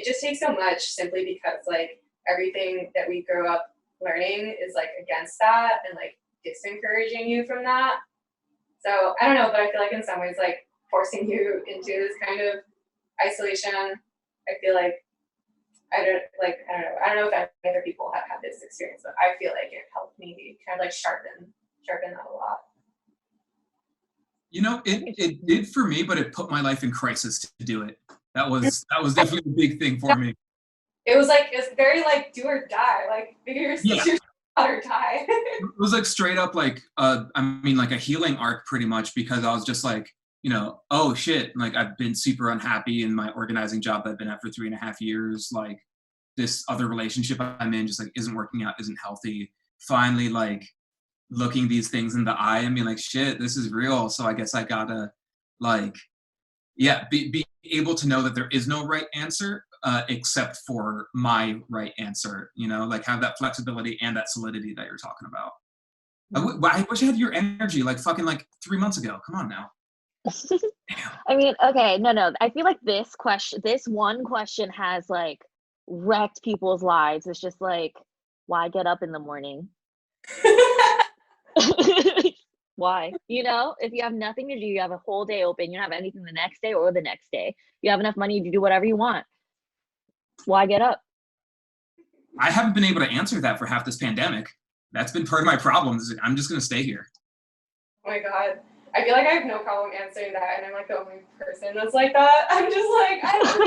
just takes so much simply because like everything that we grow up learning is like against that and like disencouraging you from that. So I don't know, but I feel like in some ways like forcing you into this kind of isolation, I feel like I don't know if any other people have had this experience, but I feel like it helped me kind of like sharpen that a lot. You know, it did for me, but it put my life in crisis to do it. That was definitely a big thing for me. It was very like do or die, like figure your out or die. It was like straight up like I mean like a healing arc pretty much, because I was just like, you know, oh shit, like I've been super unhappy in my organizing job that I've been at for 3.5 years. Like this other relationship I'm in just like isn't working out, isn't healthy. Finally, like looking these things in the eye and being like, shit, this is real. So I guess I gotta like, yeah, be able to know that there is no right answer except for my right answer, you know, like have that flexibility and that solidity that you're talking about. I wish I had your energy like fucking like 3 months ago. Come on now. I mean, okay, no. I feel like this one question has like wrecked people's lives. It's just like, why get up in the morning? Why? You know, if you have nothing to do, you have a whole day open, you don't have anything the next day or the next day. You have enough money to do whatever you want. Why get up? I haven't been able to answer that for half this pandemic. That's been part of my problems. I'm just gonna stay here. Oh my God. I feel like I have no problem answering that, and I'm like the only person that's like that. I'm just like, I don't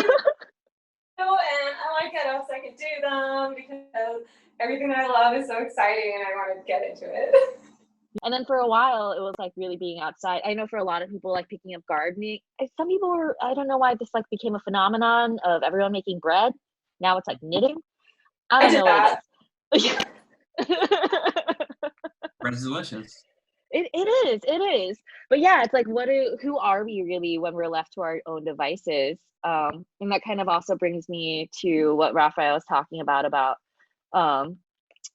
know, and I want to get up so I can do them because everything that I love is so exciting, and I want to get into it. And then for a while, it was like really being outside. I know for a lot of people, like picking up gardening. Some people were, I don't know why this like became a phenomenon of everyone making bread. Now it's like knitting. I don't know what it is. Bread is delicious. It is. But yeah, it's like, who are we really when we're left to our own devices? And that kind of also brings me to what Rafael was talking about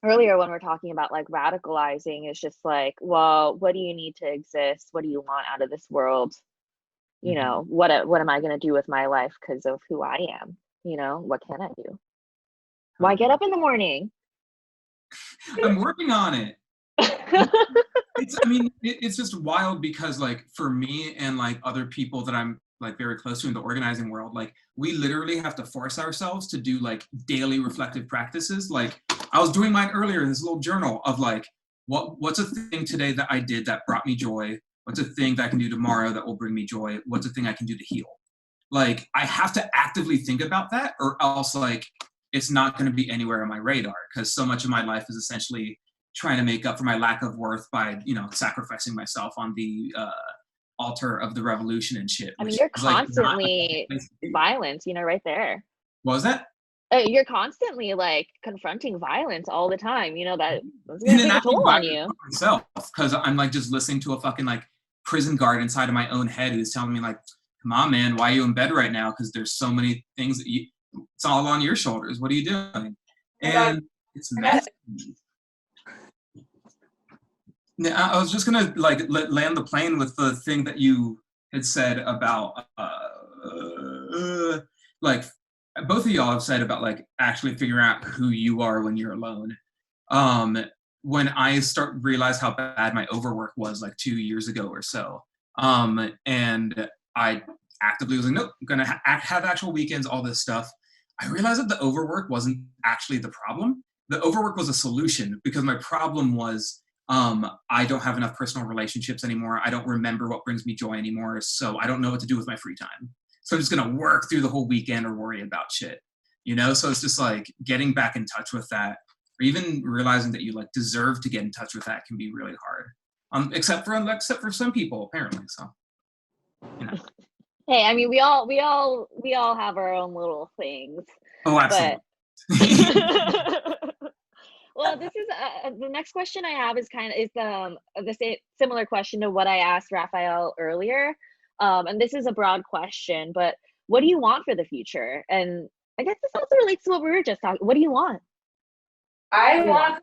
earlier when we're talking about like radicalizing. Is just like, well, what do you need to exist? What do you want out of this world? You know, what am I going to do with my life because of who I am? You know, what can I do? Why get up in the morning? I'm working on it. It's just wild because like for me and like other people that I'm like very close to in the organizing world, like we literally have to force ourselves to do like daily reflective practices. Like I was doing mine earlier in this little journal of like, what's a thing today that I did that brought me joy? What's a thing that I can do tomorrow that will bring me joy? What's a thing I can do to heal? Like I have to actively think about that, or else like it's not going to be anywhere on my radar, because so much of my life is essentially trying to make up for my lack of worth by, you know, sacrificing myself on the altar of the revolution and shit. I mean, you're constantly violence, you know, right there. What was that? you're constantly like confronting violence all the time, you know, that's And gonna then take I a think toll on violence you. on myself because I'm like just listening to a fucking like prison guard inside of my own head who's telling me like, come on, man, why are you in bed right now? Because there's so many things that it's all on your shoulders. What are you doing? And it's messy. Now, I was just gonna like land the plane with the thing that you had said about like both of y'all have said about like actually figuring out who you are when you're alone. When I realized how bad my overwork was like 2 years ago or so, and I actively was like, nope, I'm gonna have actual weekends, all this stuff. I realized that the overwork wasn't actually the problem. The overwork was a solution because my problem was I don't have enough personal relationships anymore. I don't remember what brings me joy anymore. So I don't know what to do with my free time. So I'm just going to work through the whole weekend or worry about shit, you know? So it's just like getting back in touch with that, or even realizing that you like deserve to get in touch with that can be really hard. Except for some people apparently. So, you know. Hey, I mean, we all have our own little things. Oh, absolutely. Well, this is the next question I have is the same similar question to what I asked Rafael earlier, and this is a broad question. But what do you want for the future? And I guess this also relates to what we were just talking. What do you want? I want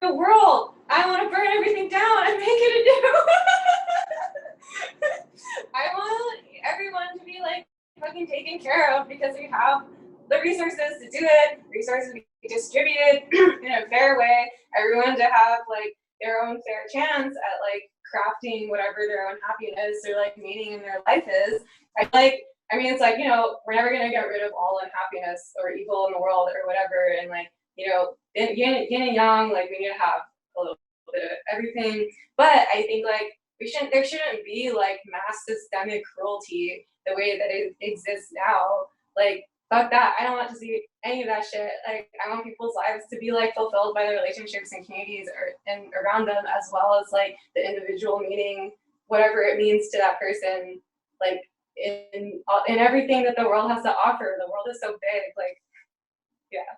the world. I want to burn everything down and make it anew. I want everyone to be like fucking taken care of because we have the resources to do it. Resources to be distributed in a fair way. Everyone to have like their own fair chance at like crafting whatever their own happiness or like meaning in their life is. I mean, it's like, you know, we're never gonna get rid of all unhappiness or evil in the world or whatever, and like, you know, yin and yang, like we need to have a little bit of everything. But I think like there shouldn't be like mass systemic cruelty the way that it exists now. Like, fuck that. I don't want to see any of that shit. Like, I want people's lives to be like fulfilled by the relationships and communities and around them, as well as like the individual meaning, whatever it means to that person. Like in everything that the world has to offer. The world is so big. Like, yeah.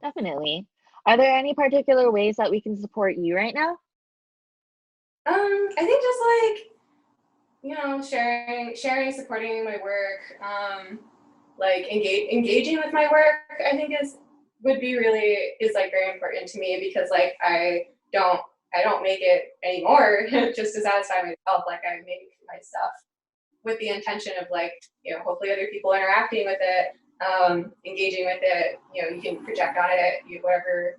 Definitely. Are there any particular ways that we can support you right now? I think just like, you know, sharing, supporting my work, like engaging with my work, I think is like very important to me because like I don't make it anymore just to satisfy myself. Like I make my stuff with the intention of like, you know, hopefully other people interacting with it, engaging with it, you know, you can project on it, whatever,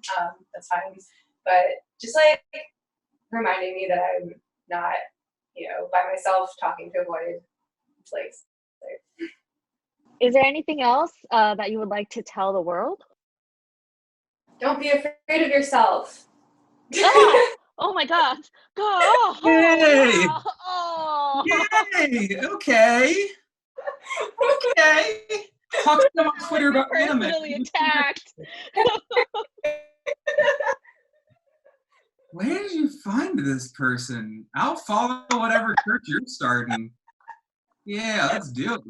that's fine. But just like reminding me that I'm not, you know, by myself talking to a void place. Is there anything else that you would like to tell the world? Don't be afraid of yourself. Oh my God. Oh, Yay! wow. Oh. Yay! Okay. Okay. Talk to them on Twitter about anime. Personally attacked. Where did you find this person? I'll follow whatever church you're starting. Yeah, let's do it.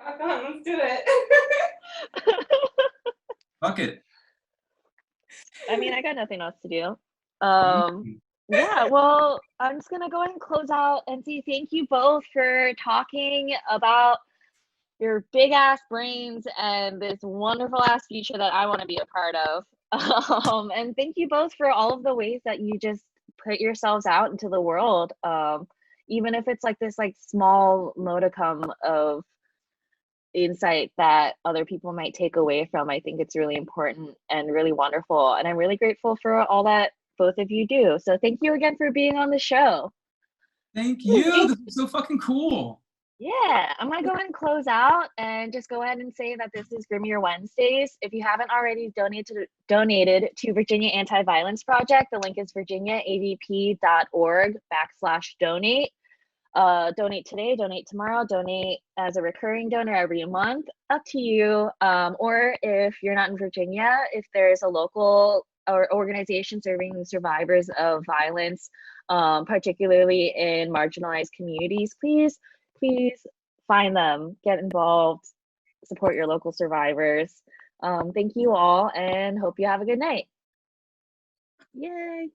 Rock on, let's do it. Fuck it. I mean, I got nothing else to do. Yeah, well, I'm just gonna go ahead and close out and say thank you both for talking about your big ass brains and this wonderful ass future that I want to be a part of. And thank you both for all of the ways that you just put yourselves out into the world. Even if it's like this like small modicum of insight that other people might take away from, I think it's really important and really wonderful. And I'm really grateful for all that both of you do. So thank you again for being on the show. Thank you. This is so fucking cool. Yeah, I'm gonna go ahead and close out and just go ahead and say that this is Grimmier Wednesdays. If you haven't already donated to Virginia Anti-Violence Project, the link is virginiaavp.org/donate. Donate today, donate tomorrow, donate as a recurring donor every month, up to you. Or if you're not in Virginia, if there's a local or organization serving survivors of violence, particularly in marginalized communities, please find them, get involved, support your local survivors. Thank you all, and hope you have a good night. Yay.